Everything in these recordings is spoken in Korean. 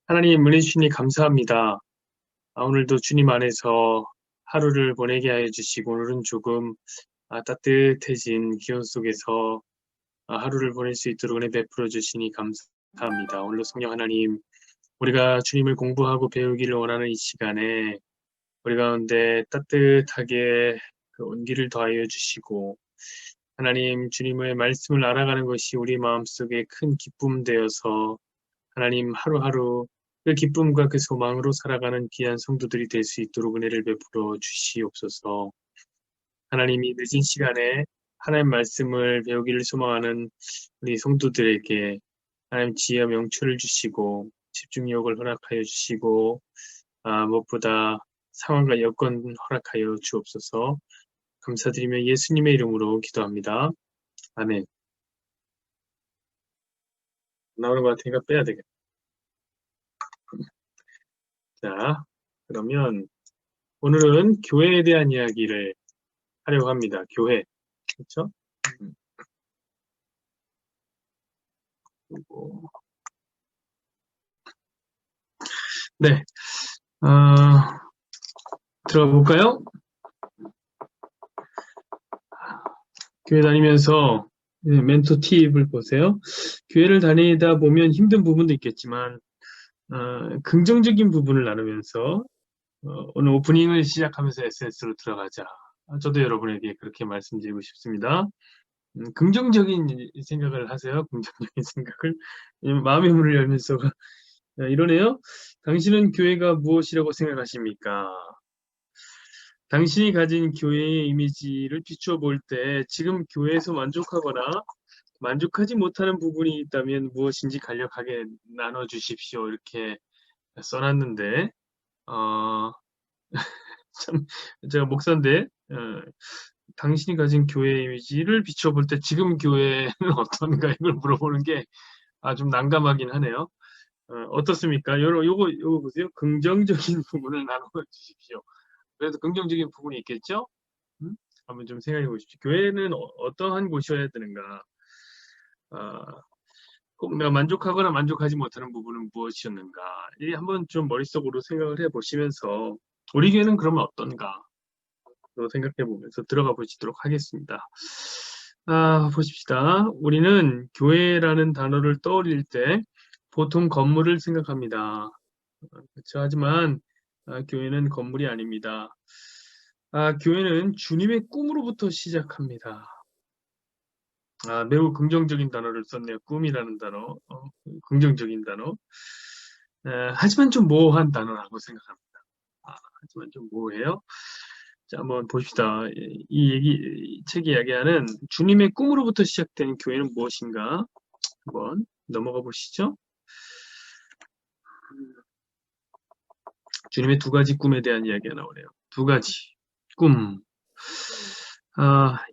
하나님 은혜 주시니 감사합니다. 오늘도 주님 안에서 하루를 보내게 하여 주시고 오늘은 조금 따뜻해진 기온 속에서 하루를 보낼 수 있도록 은혜 베풀어 주시니 감사합니다. 오늘도 성령 하나님, 우리가 주님을 공부하고 배우기를 원하는 이 시간에 우리 가운데 따뜻하게 그 온기를 더하여 주시고, 하나님 주님의 말씀을 알아가는 것이 우리 마음속에 큰 기쁨 되어서 하나님 하루하루 그 기쁨과 그 소망으로 살아가는 귀한 성도들이 될 수 있도록 은혜를 베풀어 주시옵소서. 하나님이 늦은 시간에 하나님 말씀을 배우기를 소망하는 우리 성도들에게 하나님 지혜와 명철을 주시고 집중력을 허락하여 주시고, 무엇보다 상황과 여건 허락하여 주옵소서. 감사드리며 예수님의 이름으로 기도합니다. 아멘. 나오는 것 같으니까 빼야 되겠다. 자, 그러면 오늘은 교회에 대한 이야기를 하려고 합니다. 교회. 그렇죠? 그리고 네. 어, 들어가 볼까요? 교회 다니면서 멘토 팁을 보세요. 교회를 다니다 보면 힘든 부분도 있겠지만 긍정적인 부분을 나누면서 오늘 오프닝을 시작하면서 에센스로 들어가자. 저도 여러분에게 그렇게 말씀드리고 싶습니다. 긍정적인 생각을 하세요. 긍정적인 생각을. 마음의 문을 열면서 이러네요. 당신은 교회가 무엇이라고 생각하십니까? 당신이 가진 교회의 이미지를 비추어 볼 때 지금 교회에서 만족하거나 만족하지 못하는 부분이 있다면 무엇인지 간략하게 나눠주십시오. 이렇게 써놨는데, 어, 참, 제가 목사인데, 당신이 가진 교회 이미지를 비추어 볼 때 지금 교회는 어떤가 이걸 물어보는 게 좀 난감하긴 하네요. 어떻습니까? 요거 보세요. 긍정적인 부분을 나눠 주십시오. 그래도 긍정적인 부분이 있겠죠? 한번 좀 생각해 보십시오. 교회는 어떠한 곳이어야 되는가? 아, 꼭 내가 만족하거나 만족하지 못하는 부분은 무엇이었는가? 이 한번 좀 머릿속으로 생각을 해 보시면서 우리 교회는 그러면 어떤가? 또 생각해 보면서 들어가 보시도록 하겠습니다. 보십시다. 우리는 교회라는 단어를 떠올릴 때 보통 건물을 생각합니다. 그렇죠. 하지만 교회는 건물이 아닙니다. 교회는 주님의 꿈으로부터 시작합니다. 매우 긍정적인 단어를 썼네요. 꿈이라는 단어. 긍정적인 단어. 하지만 좀 모호한 단어라고 생각합니다. 하지만 좀 모호해요. 자, 한번 봅시다. 이 책이 이야기하는 주님의 꿈으로부터 시작된 교회는 무엇인가? 한번 넘어가 보시죠. 주님의 두 가지 꿈에 대한 이야기가 나오네요. 두 가지 꿈.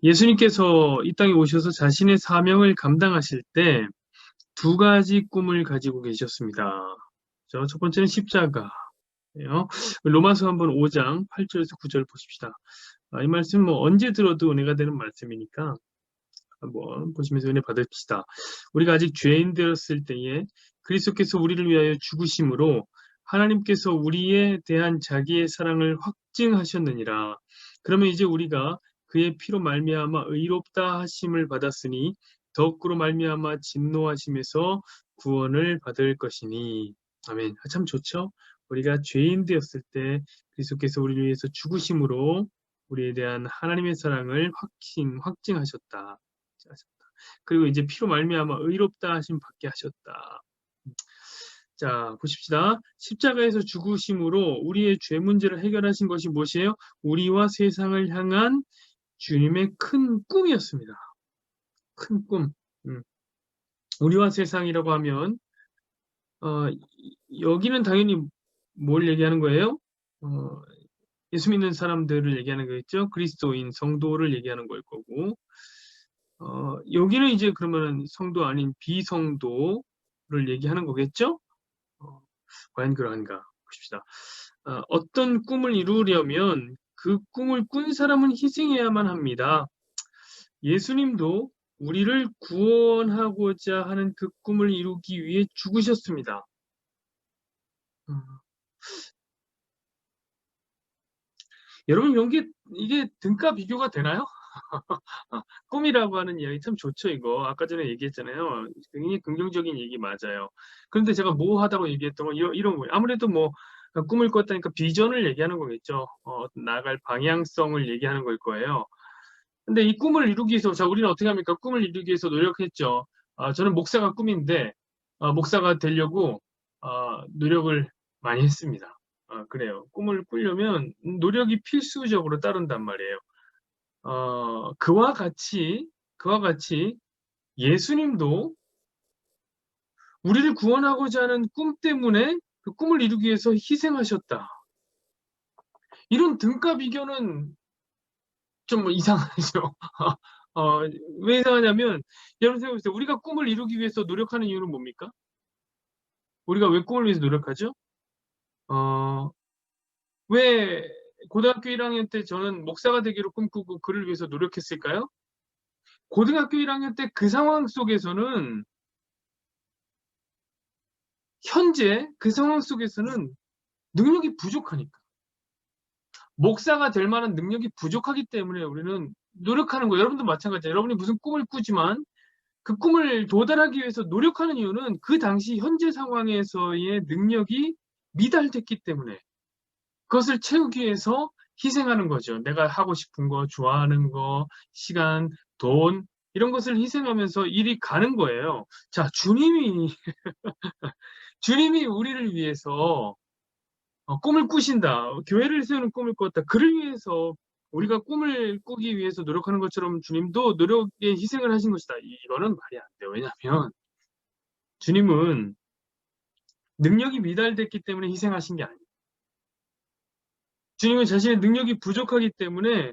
예수님께서 이 땅에 오셔서 자신의 사명을 감당하실 때 두 가지 꿈을 가지고 계셨습니다. 첫 번째는 십자가예요. 로마서 한번 5장 8절에서 9절 보십시다. 이 말씀 언제 들어도 은혜가 되는 말씀이니까 한번 보시면서 은혜 받읍시다. 우리가 아직 죄인 되었을 때에 그리스도께서 우리를 위하여 죽으심으로 하나님께서 우리에 대한 자기의 사랑을 확증하셨느니라. 그러면 이제 우리가 그의 피로 말미암아 의롭다 하심을 받았으니 더욱으로 말미암아 진노하심에서 구원을 받을 것이니. 아멘. 참 좋죠? 우리가 죄인 되었을 때 그리스도께서 우리를 위해서 죽으심으로 우리에 대한 하나님의 사랑을 확증하셨다. 그리고 이제 피로 말미암아 의롭다 하심 받게 하셨다. 자, 보십시다. 십자가에서 죽으심으로 우리의 죄 문제를 해결하신 것이 무엇이에요? 우리와 세상을 향한 주님의 큰 꿈이었습니다. 큰 꿈. 우리와 세상이라고 하면 여기는 당연히 뭘 얘기하는 거예요? 예수 믿는 사람들을 얘기하는 거겠죠? 그리스도인, 성도를 얘기하는 걸 거고, 여기는 이제 그러면 성도 아닌 비성도를 얘기하는 거겠죠? 과연 그러한가 보십시다. 어떤 꿈을 이루려면 그 꿈을 꾼 사람은 희생해야만 합니다. 예수님도 우리를 구원하고자 하는 그 꿈을 이루기 위해 죽으셨습니다. 여러분, 이게 등가 비교가 되나요? 꿈이라고 하는 이야기 참 좋죠, 이거. 아까 전에 얘기했잖아요. 굉장히 긍정적인 얘기 맞아요. 그런데 제가 모호하다고 얘기했던 건 이런 거예요. 아무래도 뭐, 꿈을 꿨다니까 비전을 얘기하는 거겠죠. 나아갈 방향성을 얘기하는 걸 거예요. 근데 이 꿈을 이루기 위해서, 자, 우리는 어떻게 합니까? 꿈을 이루기 위해서 노력했죠. 저는 목사가 꿈인데, 목사가 되려고, 노력을 많이 했습니다. 그래요. 꿈을 꾸려면 노력이 필수적으로 따른단 말이에요. 그와 같이 예수님도 우리를 구원하고자 하는 꿈 때문에 그 꿈을 이루기 위해서 희생하셨다. 이런 등가 비교는 좀 이상하죠. 왜 이상하냐면, 여러분 생각해보세요. 우리가 꿈을 이루기 위해서 노력하는 이유는 뭡니까? 우리가 왜 꿈을 위해서 노력하죠? 어, 왜 고등학교 1학년 때 저는 목사가 되기로 꿈꾸고 그를 위해서 노력했을까요? 고등학교 1학년 때 그 상황 속에서는 현재 그 상황 속에서는 능력이 부족하니까. 목사가 될 만한 능력이 부족하기 때문에 우리는 노력하는 거예요. 여러분도 마찬가지예요. 여러분이 무슨 꿈을 꾸지만 그 꿈을 도달하기 위해서 노력하는 이유는 그 당시 현재 상황에서의 능력이 미달됐기 때문에 그것을 채우기 위해서 희생하는 거죠. 내가 하고 싶은 거, 좋아하는 거, 시간, 돈 이런 것을 희생하면서 일이 가는 거예요. 자, 주님이 우리를 위해서 꿈을 꾸신다. 교회를 세우는 꿈을 꿨다. 그를 위해서 우리가 꿈을 꾸기 위해서 노력하는 것처럼 주님도 노력에 희생을 하신 것이다. 이거는 말이 안 돼요. 왜냐하면 주님은 능력이 미달됐기 때문에 희생하신 게 아니에요. 주님은 자신의 능력이 부족하기 때문에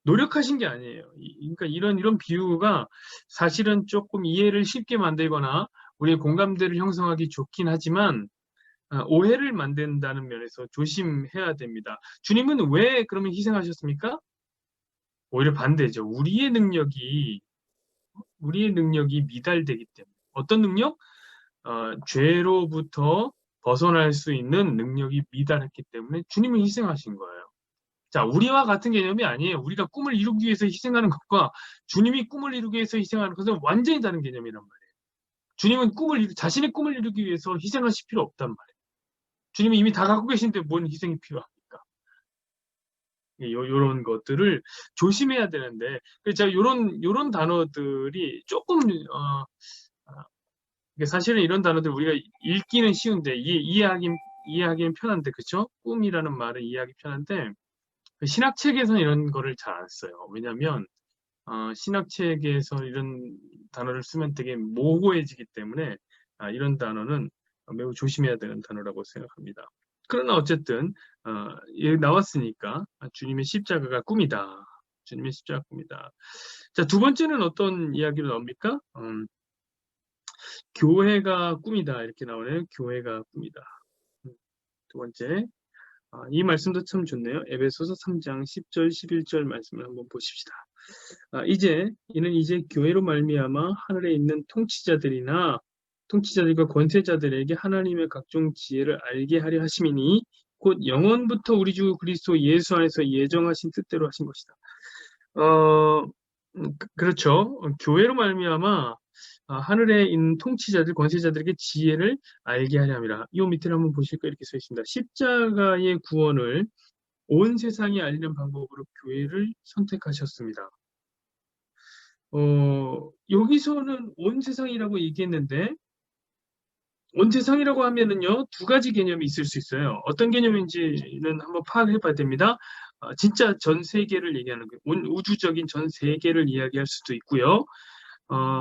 노력하신 게 아니에요. 그러니까 이런 비유가 사실은 조금 이해를 쉽게 만들거나 우리의 공감대를 형성하기 좋긴 하지만 오해를 만든다는 면에서 조심해야 됩니다. 주님은 왜 그러면 희생하셨습니까? 오히려 반대죠. 우리의 능력이 미달되기 때문에. 어떤 능력? 죄로부터 벗어날 수 있는 능력이 미달했기 때문에 주님은 희생하신 거예요. 자, 우리와 같은 개념이 아니에요. 우리가 꿈을 이루기 위해서 희생하는 것과 주님이 꿈을 이루기 위해서 희생하는 것은 완전히 다른 개념이란 말이에요. 주님은 자신의 꿈을 이루기 위해서 희생하실 필요 없단 말이에요. 주님이 이미 다 갖고 계신데 뭔 희생이 필요합니까? 요런 것들을 조심해야 되는데, 제가 요런 단어들이 조금, 사실은 이런 단어들 우리가 읽기는 쉬운데, 이해하기는 편한데, 그쵸? 꿈이라는 말은 이해하기 편한데, 신학책에서는 이런 거를 잘 안 써요. 왜냐면, 신학책에서 이런 단어를 쓰면 되게 모호해지기 때문에, 이런 단어는 매우 조심해야 되는 단어라고 생각합니다. 그러나 어쨌든 나왔으니까 주님의 십자가가 꿈이다. 주님의 십자가 꿈이다. 자, 두 번째는 어떤 이야기로 나옵니까? 교회가 꿈이다. 이렇게 나오네요. 교회가 꿈이다. 두 번째. 이 말씀도 참 좋네요. 에베소서 3장 10절, 11절 말씀을 한번 보십시다. 이는 이제 교회로 말미암아 하늘에 있는 통치자들과 권세자들에게 하나님의 각종 지혜를 알게 하려 하심이니 곧 영원부터 우리 주 그리스도 예수 안에서 예정하신 뜻대로 하신 것이다. 그렇죠. 교회로 말미암아 하늘에 있는 통치자들, 권세자들에게 지혜를 알게 하려 함이라. 이 밑에 한번 보실까 이렇게 써 있습니다. 십자가의 구원을 온 세상에 알리는 방법으로 교회를 선택하셨습니다. 여기서는 온 세상이라고 얘기했는데 온 세상이라고 하면은요 두 가지 개념이 있을 수 있어요. 어떤 개념인지는 한번 파악해 봐야 됩니다. 진짜 전 세계를 얘기하는 거예요. 온 우주적인 전 세계를 이야기할 수도 있고요.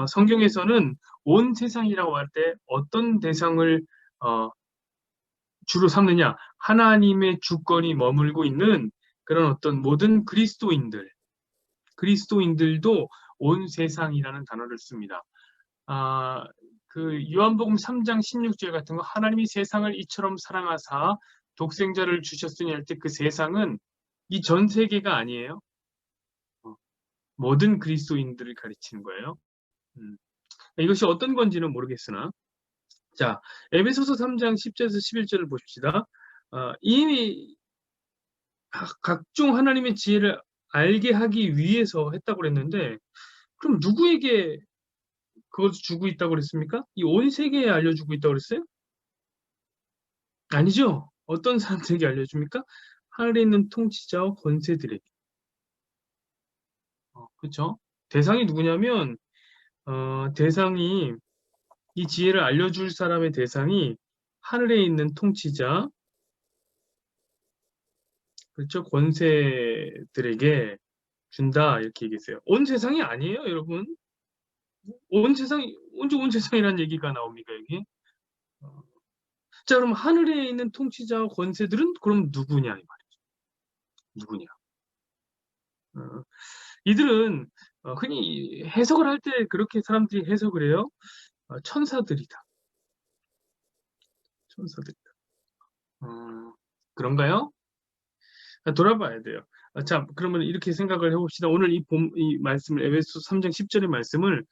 성경에서는 온 세상이라고 할 때 어떤 대상을 주로 삼느냐? 하나님의 주권이 머물고 있는 그런 어떤 모든 그리스도인들도 온 세상이라는 단어를 씁니다. 그 요한복음 3장 16절 같은 거 하나님이 세상을 이처럼 사랑하사 독생자를 주셨으니 할 때 그 세상은 이 전 세계가 아니에요. 모든 그리스도인들을 가리치는 거예요. 이것이 어떤 건지는 모르겠으나 자, 에베소서 3장 10절에서 11절을 보십시다. 이미 각종 하나님의 지혜를 알게 하기 위해서 했다고 그랬는데, 그럼 누구에게 그것을 주고 있다고 그랬습니까? 이 온 세계에 알려주고 있다고 그랬어요? 아니죠. 어떤 사람들에게 알려줍니까? 하늘에 있는 통치자와 권세들에게. 그렇죠? 대상이 누구냐면 대상이 이 지혜를 알려줄 사람의 대상이 하늘에 있는 통치자, 그렇죠? 권세들에게 준다 이렇게 얘기했어요. 온 세상이 아니에요, 여러분. 온 세상이 언제 온 세상이라는 얘기가 나옵니까 여기? 어, 자, 그럼 하늘에 있는 통치자와 권세들은 그럼 누구냐 이 말이죠. 누구냐? 어, 이들은 흔히 해석을 할 때 그렇게 사람들이 해석을 해요. 천사들이다. 천사들이다. 그런가요? 돌아봐야 돼요. 자, 그러면 이렇게 생각을 해봅시다. 오늘 이 말씀을, 에베소 3장 10절의 말씀을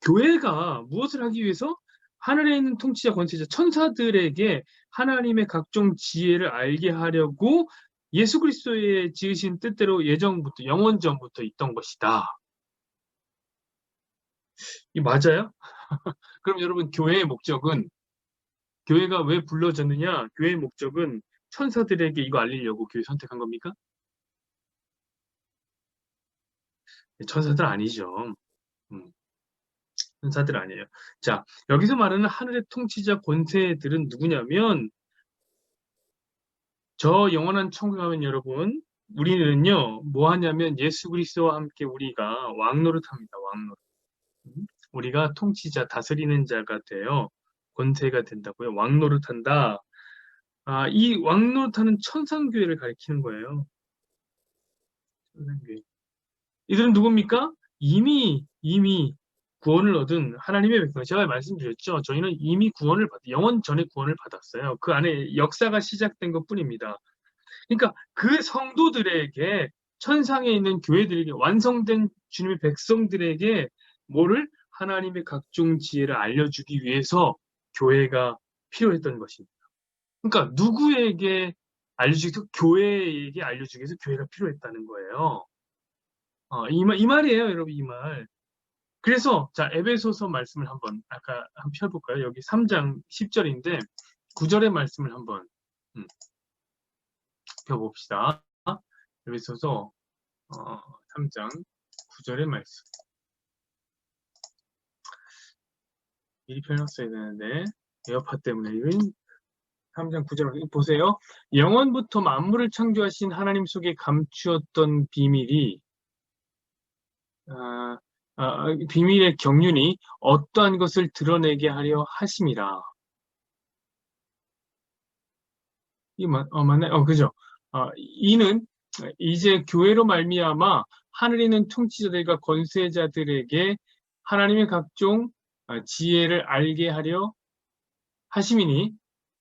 교회가 무엇을 하기 위해서 하늘에 있는 통치자, 권세자, 천사들에게 하나님의 각종 지혜를 알게 하려고 예수 그리스도의 지으신 뜻대로 예정부터, 영원전부터 있던 것이다. 이 맞아요? 그럼 여러분, 교회의 목적은, 교회가 왜 불러졌느냐? 교회의 목적은 천사들에게 이거 알리려고 교회 선택한 겁니까? 천사들 아니죠. 음, 천사들 아니에요. 자, 여기서 말하는 하늘의 통치자 권세들은 누구냐면, 저 영원한 천국 가면 여러분, 우리는요, 뭐 하냐면 예수 그리스도와 함께 우리가 왕노릇 합니다. 왕노릇. 우리가 통치자, 다스리는 자가 되어 권세가 된다고요. 왕노릇 한다. 이 왕노릇하는 천상교회를 가리키는 거예요. 천상교회. 이들은 누굽니까? 이미 구원을 얻은 하나님의 백성. 제가 말씀드렸죠. 저희는 이미 영원 전에 구원을 받았어요. 그 안에 역사가 시작된 것 뿐입니다. 그러니까 그 성도들에게, 천상에 있는 교회들에게, 완성된 주님의 백성들에게 뭐를? 하나님의 각종 지혜를 알려주기 위해서 교회가 필요했던 것입니다. 그러니까 누구에게 알려주기 위해서? 교회에게 알려주기 위해서 교회가 필요했다는 거예요. 이 말이에요, 여러분, 이 말. 그래서 자, 에베소서 말씀을 한번 펴볼까요? 여기 3장 10절인데 9절의 말씀을 한번 음, 펴봅시다. 에베소서 3장 9절의 말씀. 미리 펴놨어야 되는데 에어팟 때문에 3장 9절 보세요. 영원부터 만물을 창조하신 하나님 속에 감추었던 비밀의 경륜이 어떠한 것을 드러내게 하려 하심이라. 맞나요? 그죠? 이는 이제 교회로 말미암아 하늘에 있는 통치자들과 권세자들에게 하나님의 각종 지혜를 알게 하려 하심이니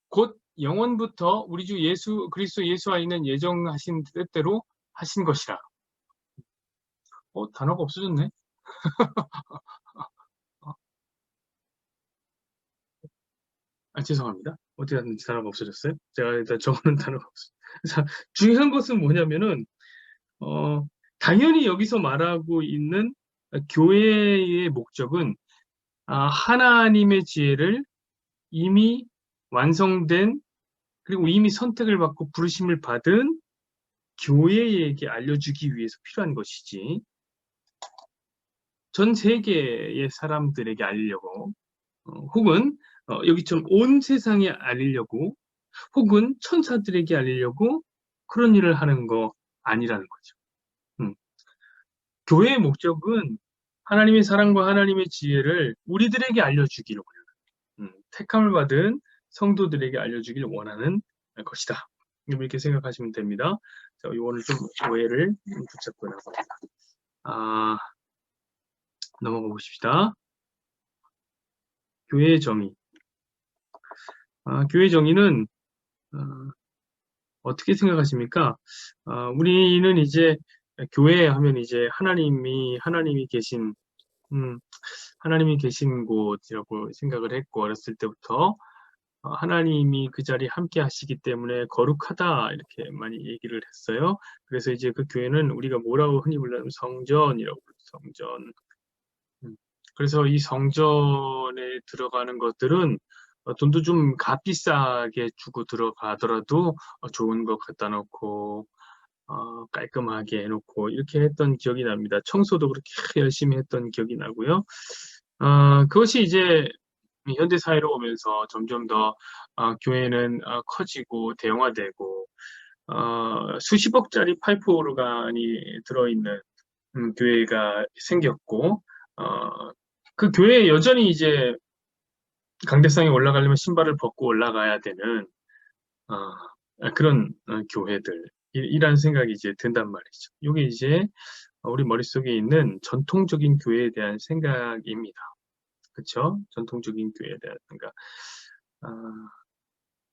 곧 영원부터 우리 주 예수 그리스도 예수와 있는 예정하신 뜻대로 하신 것이라. 단어가 없어졌네. 죄송합니다. 어떻게 하는지 단어가 없어졌어요? 제가 일단 적어놓은 단어가 없어요. 중요한 것은 뭐냐면은 당연히 여기서 말하고 있는 교회의 목적은 하나님의 지혜를 이미 완성된, 그리고 이미 선택을 받고 부르심을 받은 교회에게 알려주기 위해서 필요한 것이지, 전 세계의 사람들에게 알리려고, 혹은 여기처럼 온 세상에 알리려고, 혹은 천사들에게 알리려고 그런 일을 하는 거 아니라는 거죠. 교회의 목적은 하나님의 사랑과 하나님의 지혜를 우리들에게 알려주기를 원하는, 택함을 받은 성도들에게 알려주기를 원하는 것이다. 이렇게 생각하시면 됩니다. 자, 이거를 좀 오해를 붙잡고 나갑니다. 넘어가 보십시다. 교회의 정의. 교회의 정의는 어떻게 생각하십니까? 우리는 이제 교회 하면 이제 하나님이 계신 곳이라고 생각을 했고, 어렸을 때부터 하나님이 그 자리에 함께 하시기 때문에 거룩하다 이렇게 많이 얘기를 했어요. 그래서 이제 그 교회는 우리가 뭐라고 흔히 불러요? 성전이라고 불러요. 성전. 그래서 이 성전에 들어가는 것들은 돈도 좀 값비싸게 주고 들어가더라도 좋은 거 갖다 놓고 깔끔하게 해놓고 이렇게 했던 기억이 납니다. 청소도 그렇게 열심히 했던 기억이 나고요. 그것이 이제 현대 사회로 오면서 점점 더 교회는 커지고 대형화되고 수십억짜리 파이프 오르간이 들어있는 교회가 생겼고 그 교회에 여전히 이제 강대상에 올라가려면 신발을 벗고 올라가야 되는 그런 교회들이라는 생각이 이제 든단 말이죠. 이게 이제 우리 머릿속에 있는 전통적인 교회에 대한 생각입니다. 그렇죠? 전통적인 교회에 대한 생각.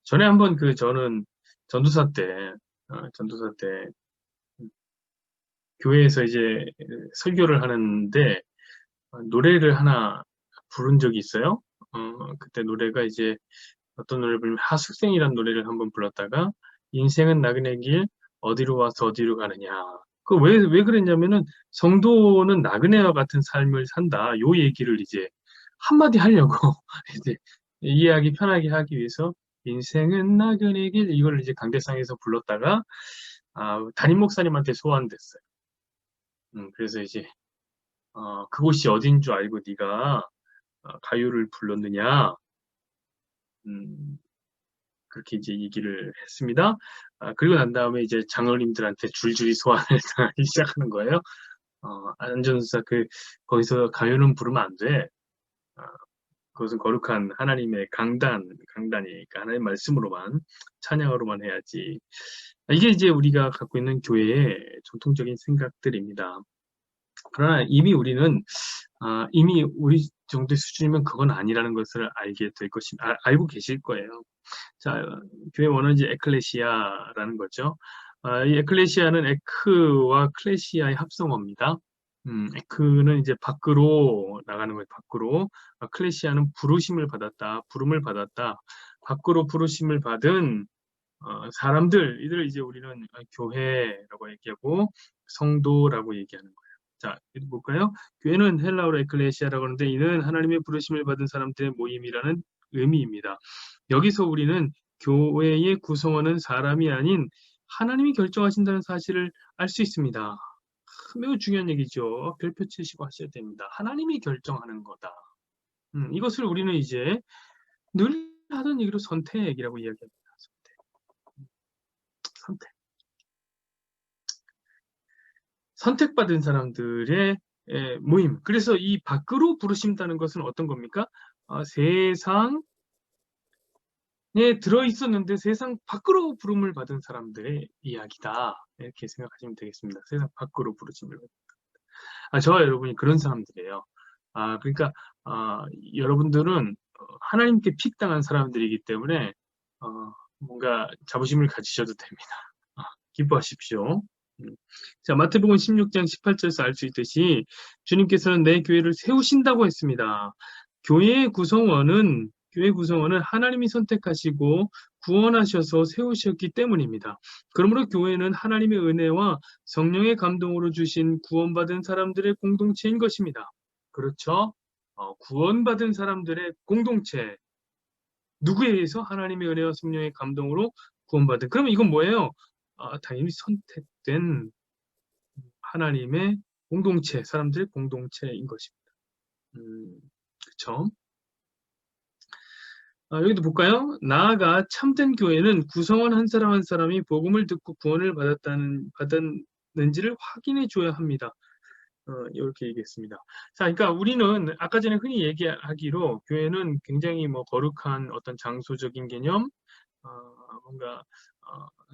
전에 한번 저는 전도사 때 교회에서 이제 설교를 하는데 노래를 하나 부른 적이 있어요. 그때 노래가 이제 어떤 노래를 부르면 하숙생이라는 노래를 한번 불렀다가 인생은 나그네 길 어디로 와서 어디로 가느냐. 왜 그랬냐면은 성도는 나그네와 같은 삶을 산다. 요 얘기를 이제 한마디 하려고 이제 이해하기 편하게 하기 위해서 인생은 나그네 길 이걸 이제 강대상에서 불렀다가 담임 목사님한테 소환됐어요. 그래서 이제 그곳이 어딘 줄 알고 네가 가요를 불렀느냐. 그렇게 이제 얘기를 했습니다. 그리고 난 다음에 이제 장로님들한테 줄줄이 소환을 당하기 시작하는 거예요. 안전수사 거기서 가요는 부르면 안 돼. 그것은 거룩한 하나님의 강단이니까 하나님의 말씀으로만 찬양으로만 해야지. 이게 이제 우리가 갖고 있는 교회의 전통적인 생각들입니다. 그러나 이미 우리는 이미 우리 정도의 수준이면 그건 아니라는 것을 알게 될 알고 계실 거예요. 자, 교회 원어는 이제 에클레시아라는 거죠. 이 에클레시아는 에크와 클레시아의 합성어입니다. 에크는 이제 밖으로 나가는 거예요. 밖으로. 클레시아는 부르심을 받았다. 부름을 받았다. 밖으로 부르심을 받은 사람들, 이들 이제 우리는 교회라고 얘기하고 성도라고 얘기하는 거예요. 자, 볼까요? 교회는 헬라어로 에클레시아라고 하는데 이는 하나님의 부르심을 받은 사람들의 모임이라는 의미입니다. 여기서 우리는 교회의 구성원은 사람이 아닌 하나님이 결정하신다는 사실을 알 수 있습니다. 매우 중요한 얘기죠. 별표 치시고 하셔야 됩니다. 하나님이 결정하는 거다. 이것을 우리는 이제 늘 하던 얘기로 선택이라고 이야기합니다. 선택받은 사람들의 모임. 그래서 이 밖으로 부르신다는 것은 어떤 겁니까? 세상에 들어있었는데 세상 밖으로 부름을 받은 사람들의 이야기다. 이렇게 생각하시면 되겠습니다. 세상 밖으로 부르심을 받은. 저와 여러분이 그런 사람들이에요. 그러니까 여러분들은 하나님께 픽당한 사람들이기 때문에 뭔가 자부심을 가지셔도 됩니다. 기뻐하십시오. 자, 마태복음 16장 18절에서 알 수 있듯이 주님께서는 내 교회를 세우신다고 했습니다. 교회 구성원은 하나님이 선택하시고 구원하셔서 세우셨기 때문입니다. 그러므로 교회는 하나님의 은혜와 성령의 감동으로 주신 구원받은 사람들의 공동체인 것입니다. 그렇죠? 구원받은 사람들의 공동체. 누구에 의해서? 하나님의 은혜와 성령의 감동으로 구원받은. 그러면 이건 뭐예요? 당연히 선택된 하나님의 공동체, 사람들의 공동체인 것입니다. 그렇죠? 여기도 볼까요? 나아가 참된 교회는 구성원 한 사람 한 사람이 복음을 듣고 구원을 받았는지를 확인해 줘야 합니다. 이렇게 얘기했습니다. 자, 그러니까 우리는 아까 전에 흔히 얘기하기로 교회는 굉장히 거룩한 어떤 장소적인 개념, 뭔가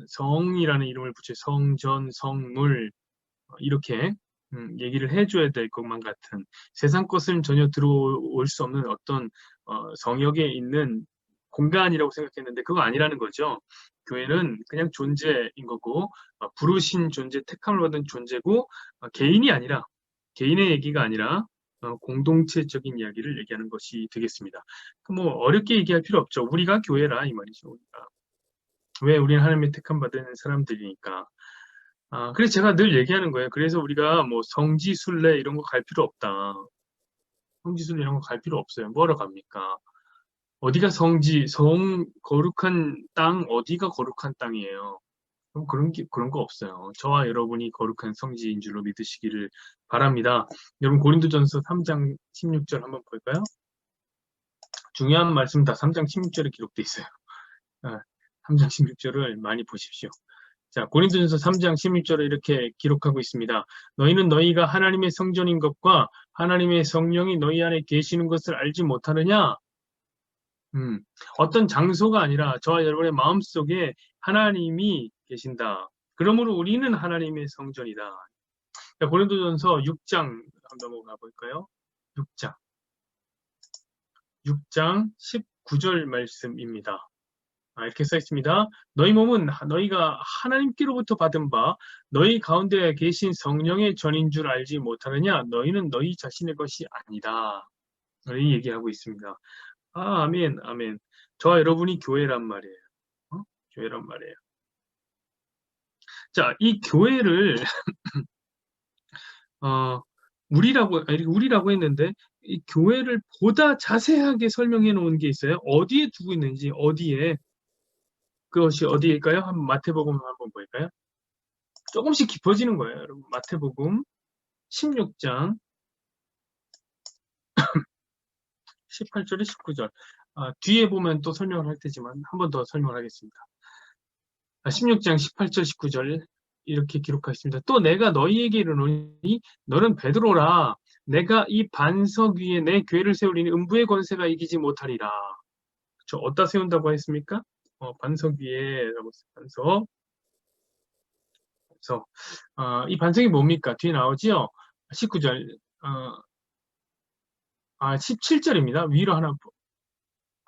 성이라는 이름을 붙여 성전, 성물 이렇게 얘기를 해줘야 될 것만 같은 세상 것은 전혀 들어올 수 없는 어떤 성역에 있는 공간이라고 생각했는데 그거 아니라는 거죠. 교회는 그냥 존재인 거고 부르신 존재, 택함을 받은 존재고 개인의 얘기가 아니라 공동체적인 이야기를 얘기하는 것이 되겠습니다. 뭐 어렵게 얘기할 필요 없죠. 우리가 교회라 이 말이죠. 우리가. 왜 우리는 하나님의 택함 받은 사람들이니까. 그래서 제가 늘 얘기하는 거예요. 그래서 우리가 뭐 성지 순례 이런 거 갈 필요 없다. 성지 순례 이런 거 갈 필요 없어요. 뭐하러 갑니까? 어디가 거룩한 땅, 어디가 거룩한 땅이에요? 그런 거 없어요. 저와 여러분이 거룩한 성지인 줄로 믿으시기를 바랍니다. 여러분, 고린도전서 3장 16절 한번 볼까요? 중요한 말씀 다 3장 16절에 기록되어 있어요. 3장 16절을 많이 보십시오. 자, 고린도전서 3장 16절에 이렇게 기록하고 있습니다. 너희는 너희가 하나님의 성전인 것과 하나님의 성령이 너희 안에 계시는 것을 알지 못하느냐? 어떤 장소가 아니라 저와 여러분의 마음속에 하나님이 계신다. 그러므로 우리는 하나님의 성전이다. 자, 고린도전서 6장 한번 넘어가 볼까요? 6장 19절 말씀입니다. 이렇게 써 있습니다. 너희 몸은 너희가 하나님께로부터 받은 바 너희 가운데 계신 성령의 전인 줄 알지 못하느냐? 너희는 너희 자신의 것이 아니다. 이 얘기하고 있습니다. 아멘, 아멘. 저와 여러분이 교회란 말이에요. 교회란 말이에요. 자, 이 교회를 우리라고 했는데 이 교회를 보다 자세하게 설명해 놓은 게 있어요. 어디에 두고 있는지, 어디에 그것이 어디일까요? 한번 마태복음 한번 볼까요? 조금씩 깊어지는 거예요, 여러분. 마태복음 16장 18절에 19절. 뒤에 보면 또 설명을 할 테지만 한 번 더 설명을 하겠습니다. 16장 18절 19절 이렇게 기록하겠습니다. 또 내가 너희에게 이르노니 너는 베드로라. 내가 이 반석 위에 내 교회를 세우리니 음부의 권세가 이기지 못하리라. 저 어디다 세운다고 했습니까? 반석 위에 반석. 그래서 이 반석이 뭡니까? 뒤에 나오지요. 19절, 17절입니다. 위로 하나,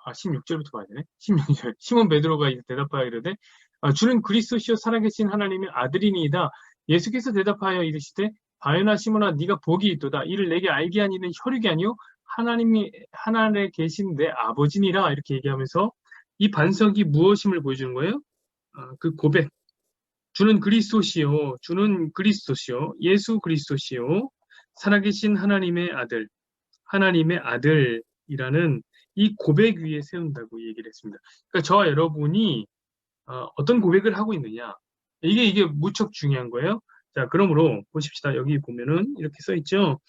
16절부터 봐야 되네. 16절. 시몬 베드로가 대답하여 이르되 주는 그리스도시요 살아계신 하나님의 아들이니이다. 예수께서 대답하여 이르시되 바요나 시몬아 네가 복이 있도다. 이를 내게 알게 한 이는 혈육이 아니요 하나님이 하나님에 계신 내 아버지니라. 이렇게 얘기하면서 이 반석이 무엇임을 보여주는 거예요? 그 고백. 주는 그리스도시요 예수 그리스도시요 살아계신 하나님의 아들, 하나님의 아들이라는 이 고백 위에 세운다고 얘기를 했습니다. 그러니까 저와 여러분이 어떤 고백을 하고 있느냐, 이게 무척 중요한 거예요. 자, 그러므로 보십시다. 여기 보면은 이렇게 써 있죠.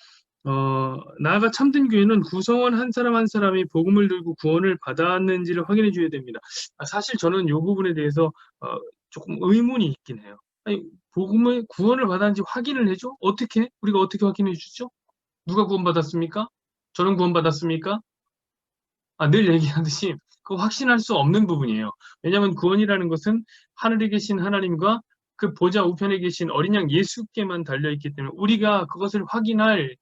나아가 참된 교회는 구성원 한 사람 한 사람이 복음을 들고 구원을 받았는지를 확인해 줘야 됩니다. 사실 저는 이 부분에 대해서 조금 의문이 있긴 해요. 아니, 복음을 구원을 받았는지 확인을 해줘? 어떻게? 우리가 어떻게 확인해 주죠? 누가 구원받았습니까? 저는 구원받았습니까? 늘 얘기하듯이 그거 확신할 수 없는 부분이에요. 왜냐하면 구원이라는 것은 하늘에 계신 하나님과 그 보좌 우편에 계신 어린 양 예수께만 달려있기 때문에 우리가 그것을 확인해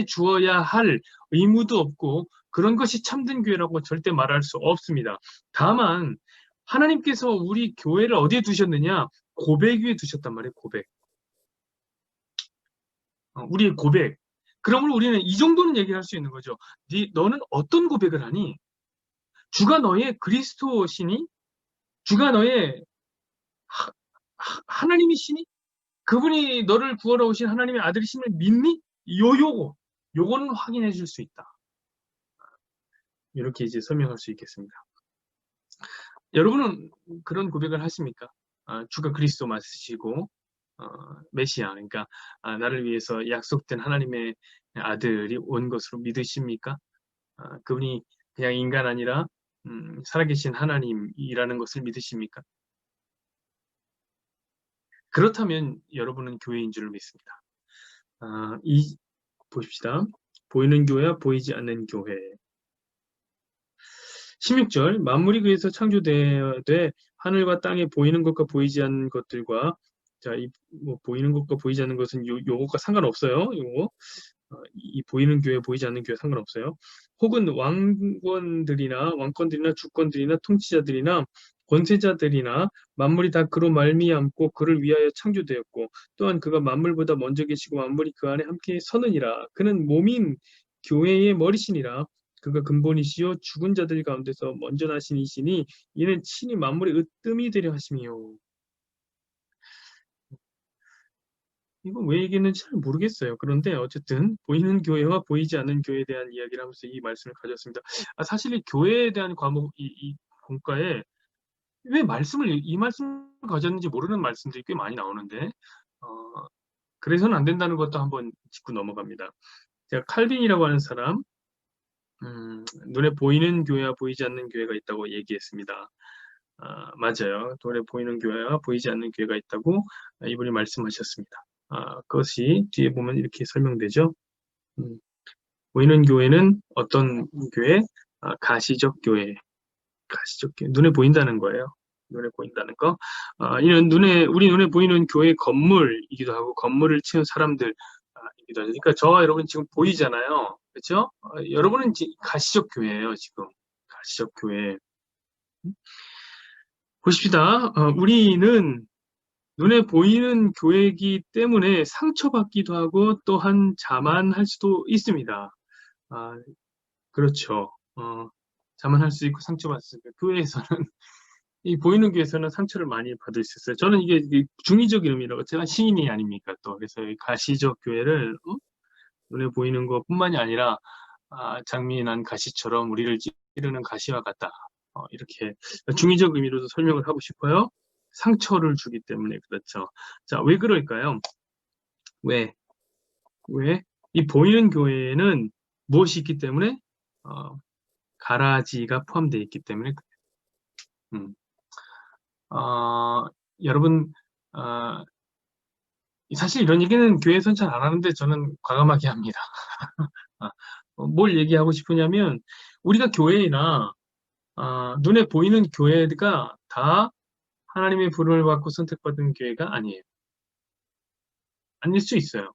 주어야 할 의무도 없고 그런 것이 참된 교회라고 절대 말할 수 없습니다. 다만 하나님께서 우리 교회를 어디에 두셨느냐? 고백 위에 두셨단 말이에요. 고백. 우리의 고백. 그러면 우리는 이 정도는 얘기할 수 있는 거죠. 너는 어떤 고백을 하니? 주가 너의 그리스도시니? 주가 너의 하나님이시니? 그분이 너를 구하러 오신 하나님의 아들이심을 믿니? 요거는 확인해 줄 수 있다. 이렇게 이제 설명할 수 있겠습니다. 여러분은 그런 고백을 하십니까? 주가 그리스도 맞으시고 메시아, 그러니까 나를 위해서 약속된 하나님의 아들이 온 것으로 믿으십니까? 그분이 그냥 인간 아니라 살아계신 하나님이라는 것을 믿으십니까? 그렇다면 여러분은 교회인 줄 믿습니다. 보십시다. 보이는 교회와 보이지 않는 교회. 16절 만물이 그에서 창조되되 하늘과 땅에 보이는 것과 보이지 않는 것들과 자, 뭐 보이는 것과 보이지 않는 것은 요것과 상관없어요. 이 보이는 교회, 보이지 않는 교회 상관없어요. 혹은 왕권들이나 주권들이나 통치자들이나 권세자들이나 만물이 다 그로 말미암고 그를 위하여 창조되었고 또한 그가 만물보다 먼저 계시고 만물이 그 안에 함께 서느니라. 그는 몸인 교회의 머리시니라. 그가 근본이시요 죽은 자들 가운데서 먼저 나신 이시니 이는 친히 만물의 으뜸이 되려 하심이요. 이거 왜 얘기했는지 잘 모르겠어요. 그런데 어쨌든 보이는 교회와 보이지 않는 교회에 대한 이야기를 하면서 이 말씀을 가졌습니다. 사실 이 교회에 대한 과목 이 본과에 왜 이 말씀을 가졌는지 모르는 말씀들이 꽤 많이 나오는데 그래서는 안 된다는 것도 한번 짚고 넘어갑니다. 제가 칼빈이라고 하는 사람 눈에 보이는 교회와 보이지 않는 교회가 있다고 얘기했습니다. 맞아요. 눈에 보이는 교회와 보이지 않는 교회가 있다고 이분이 말씀하셨습니다. 그것이 뒤에 보면 이렇게 설명되죠. 보이는 교회는 어떤 교회? 가시적 교회. 가시적 교회. 눈에 보인다는 거예요. 눈에 보인다는 거. 이는 우리 눈에 보이는 교회 건물이기도 하고 건물을 치는 사람들이기도 하죠. 그러니까 저와 여러분 지금 보이잖아요. 그렇죠? 여러분은 가시적 교회예요. 지금 가시적 교회. 보십시다. 우리는 눈에 보이는 교회이기 때문에 상처받기도 하고 또한 자만할 수도 있습니다. 그렇죠. 자만할 수 있고 상처받을 수 있고 교회에서는 이 보이는 교회에서는 상처를 많이 받을 수 있어요. 저는 이게 중의적 의미라고 제가 시인이 아닙니까 또 그래서 이 가시적 교회를 눈에 보이는 것뿐만이 아니라 장미난 가시처럼 우리를 찌르는 가시와 같다. 이렇게 중의적 의미로도 설명을 하고 싶어요. 상처를 주기 때문에 그렇죠. 자, 왜 그럴까요? 왜? 이 보이는 교회에는 무엇이 있기 때문에? 가라지가 포함되어 있기 때문에 음. 여러분 사실 이런 얘기는 교회에서는 잘 안 하는데 저는 과감하게 합니다. 뭘 얘기하고 싶으냐면 우리가 교회나 눈에 보이는 교회가 다 하나님의 부름을 받고 선택받은 교회가 아니에요. 아닐 수 있어요.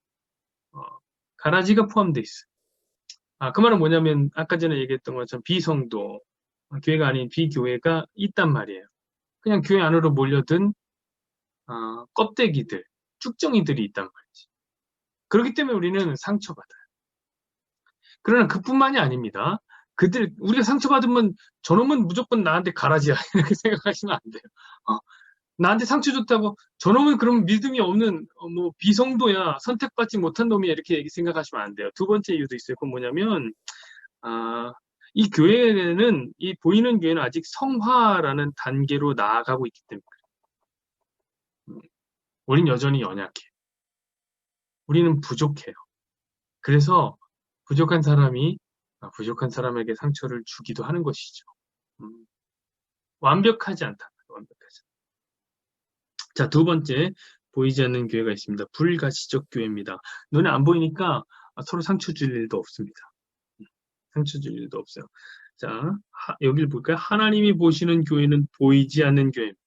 가라지가 포함되어 있어요. 그 말은 뭐냐면 아까 전에 얘기했던 것처럼 비성도 교회가 아닌 비교회가 있단 말이에요. 그냥 교회 안으로 몰려든 껍데기들, 쭉정이들이 있단 말이지. 그렇기 때문에 우리는 상처받아요. 그러나 그뿐만이 아닙니다. 우리가 상처받으면 저놈은 무조건 나한테 가라지야. 이렇게 생각하시면 안 돼요. 나한테 상처 줬다고 저놈은 그럼 믿음이 없는 뭐 비성도야 선택받지 못한 놈이야 이렇게 생각하시면 안 돼요. 두 번째 이유도 있어요. 그건 뭐냐면 이 교회는 이 보이는 교회는 아직 성화라는 단계로 나아가고 있기 때문에 우린 여전히 연약해. 우리는 부족해요. 그래서 부족한 사람에게 상처를 주기도 하는 것이죠. 완벽하지 않다. 완벽하지 않다. 자, 두 번째 보이지 않는 교회가 있습니다. 불가시적 교회입니다. 눈에 안 보이니까 서로 상처 줄 일도 없습니다. 상처 줄 일도 없어요. 자, 여기를 볼까요? 하나님이 보시는 교회는 보이지 않는 교회입니다.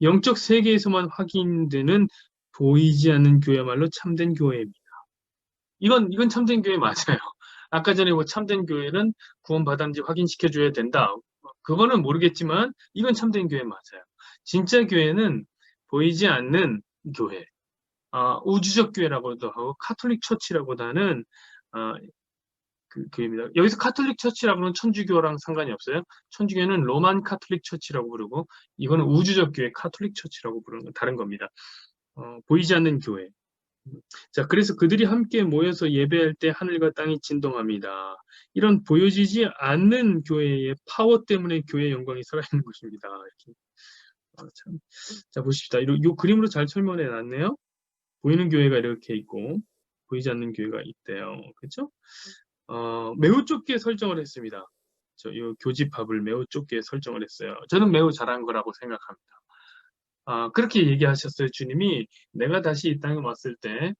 영적 세계에서만 확인되는 보이지 않는 교회야말로 참된 교회입니다. 이건 참된 교회 맞아요. 아까 전에 뭐 참된 교회는 구원받았는지 확인시켜줘야 된다. 그거는 모르겠지만 이건 참된 교회 맞아요. 진짜 교회는 보이지 않는 교회. 우주적 교회라고도 하고 카톨릭 처치라고도 하는 그 교회입니다. 여기서 카톨릭 처치라고 하는 천주교랑 상관이 없어요. 천주교는 로만 카톨릭 처치라고 부르고 이거는 우주적 교회 카톨릭 처치라고 부르는 건 다른 겁니다. 보이지 않는 교회. 자, 그래서 그들이 함께 모여서 예배할 때 하늘과 땅이 진동합니다. 이런 보여지지 않는 교회의 파워 때문에 교회의 영광이 살아있는 것입니다. 이렇게. 자, 보십시다. 이 그림으로 잘 설명해 놨네요. 보이는 교회가 이렇게 있고 보이지 않는 교회가 있대요. 그렇죠? 매우 좁게 설정을 했습니다. 이 교집합을 매우 좁게 설정을 했어요. 저는 매우 잘한 거라고 생각합니다. 그렇게 얘기하셨어요. 주님이 내가 다시 이 땅에 왔을 때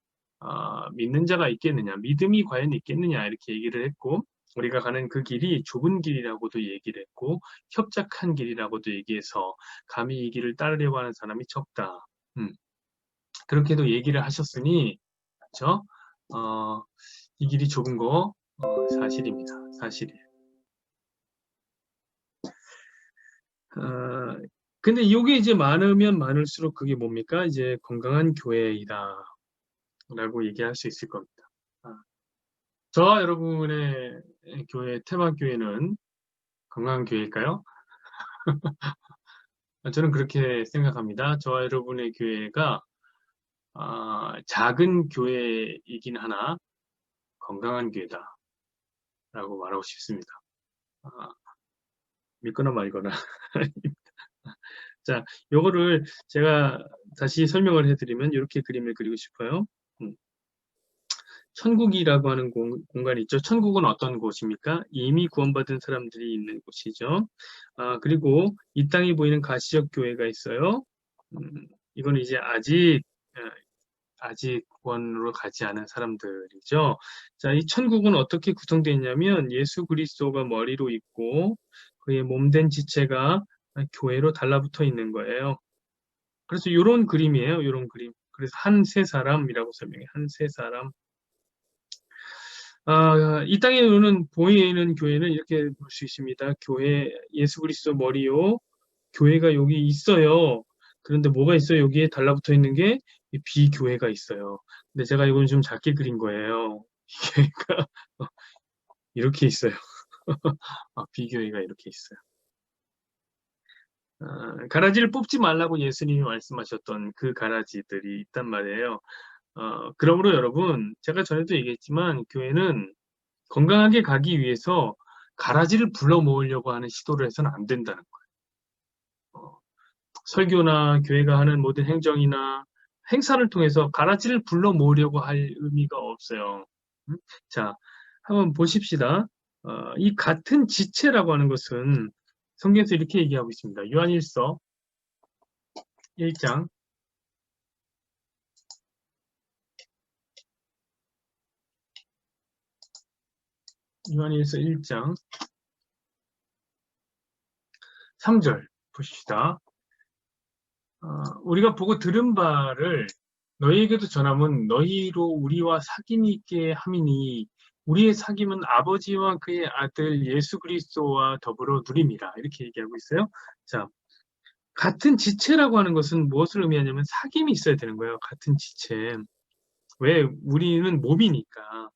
믿는 자가 있겠느냐, 믿음이 과연 있겠느냐 이렇게 얘기를 했고 우리가 가는 그 길이 좁은 길이라고도 얘기를 했고 협착한 길이라고도 얘기해서 감히 이 길을 따르려고 하는 사람이 적다. 그렇게도 얘기를 하셨으니 그렇죠? 이 길이 좁은 거 사실입니다. 사실이에요. 근데 이게 이제 많으면 많을수록 그게 뭡니까? 이제 건강한 교회이다. 라고 얘기할 수 있을 겁니다. 아, 저와 여러분의 교회, 테마교회는 건강한 교회일까요? 저는 그렇게 생각합니다. 저와 여러분의 교회가 작은 교회이긴 하나 건강한 교회다라고 말하고 싶습니다. 아, 믿거나 말거나. 자, 요거를 제가 다시 설명을 해드리면 이렇게 그림을 그리고 싶어요. 음, 천국이라고 하는 공간이 있죠. 천국은 어떤 곳입니까? 이미 구원받은 사람들이 있는 곳이죠. 그리고 이 땅에 보이는 가시적 교회가 있어요. 이건 이제 아직 구원으로 가지 않은 사람들이죠. 자, 이 천국은 어떻게 구성되어 있냐면 예수 그리스도가 머리로 있고 그의 몸된 지체가 교회로 달라붙어 있는 거예요. 그래서 이런 그림이에요. 이런 그림. 그래서 한 세 사람이라고 설명해. 한 세 사람. 이 땅에 오는 보이는 교회는 이렇게 볼 수 있습니다. 교회 예수 그리스도 머리요. 교회가 여기 있어요. 그런데 뭐가 있어요? 여기에 달라붙어 있는 게 비교회가 있어요. 근데 제가 이건 좀 작게 그린 거예요. 교회가 이렇게 있어요. 비교회가 이렇게 있어요. 가라지를 뽑지 말라고 예수님이 말씀하셨던 그 가라지들이 있단 말이에요. 그러므로 여러분, 제가 전에도 얘기했지만 교회는 건강하게 가기 위해서 가라지를 불러 모으려고 하는 시도를 해서는 안 된다는 거예요. 설교나 교회가 하는 모든 행정이나 행사를 통해서 가라지를 불러 모으려고 할 의미가 없어요. 자, 한번 보십시다. 이 같은 지체라고 하는 것은 성경에서 이렇게 얘기하고 있습니다. 요한일서 1장 요한일서 1장 3절 보십시다. 우리가 보고 들은 바를 너희에게도 전함은 너희로 우리와 사귐이 있게 함이니 우리의 사귐은 아버지와 그의 아들 예수 그리스도와 더불어 누림이라 이렇게 얘기하고 있어요. 자, 같은 지체라고 하는 것은 무엇을 의미하냐면 사귐이 있어야 되는 거예요. 같은 지체. 왜? 우리는 몸이니까.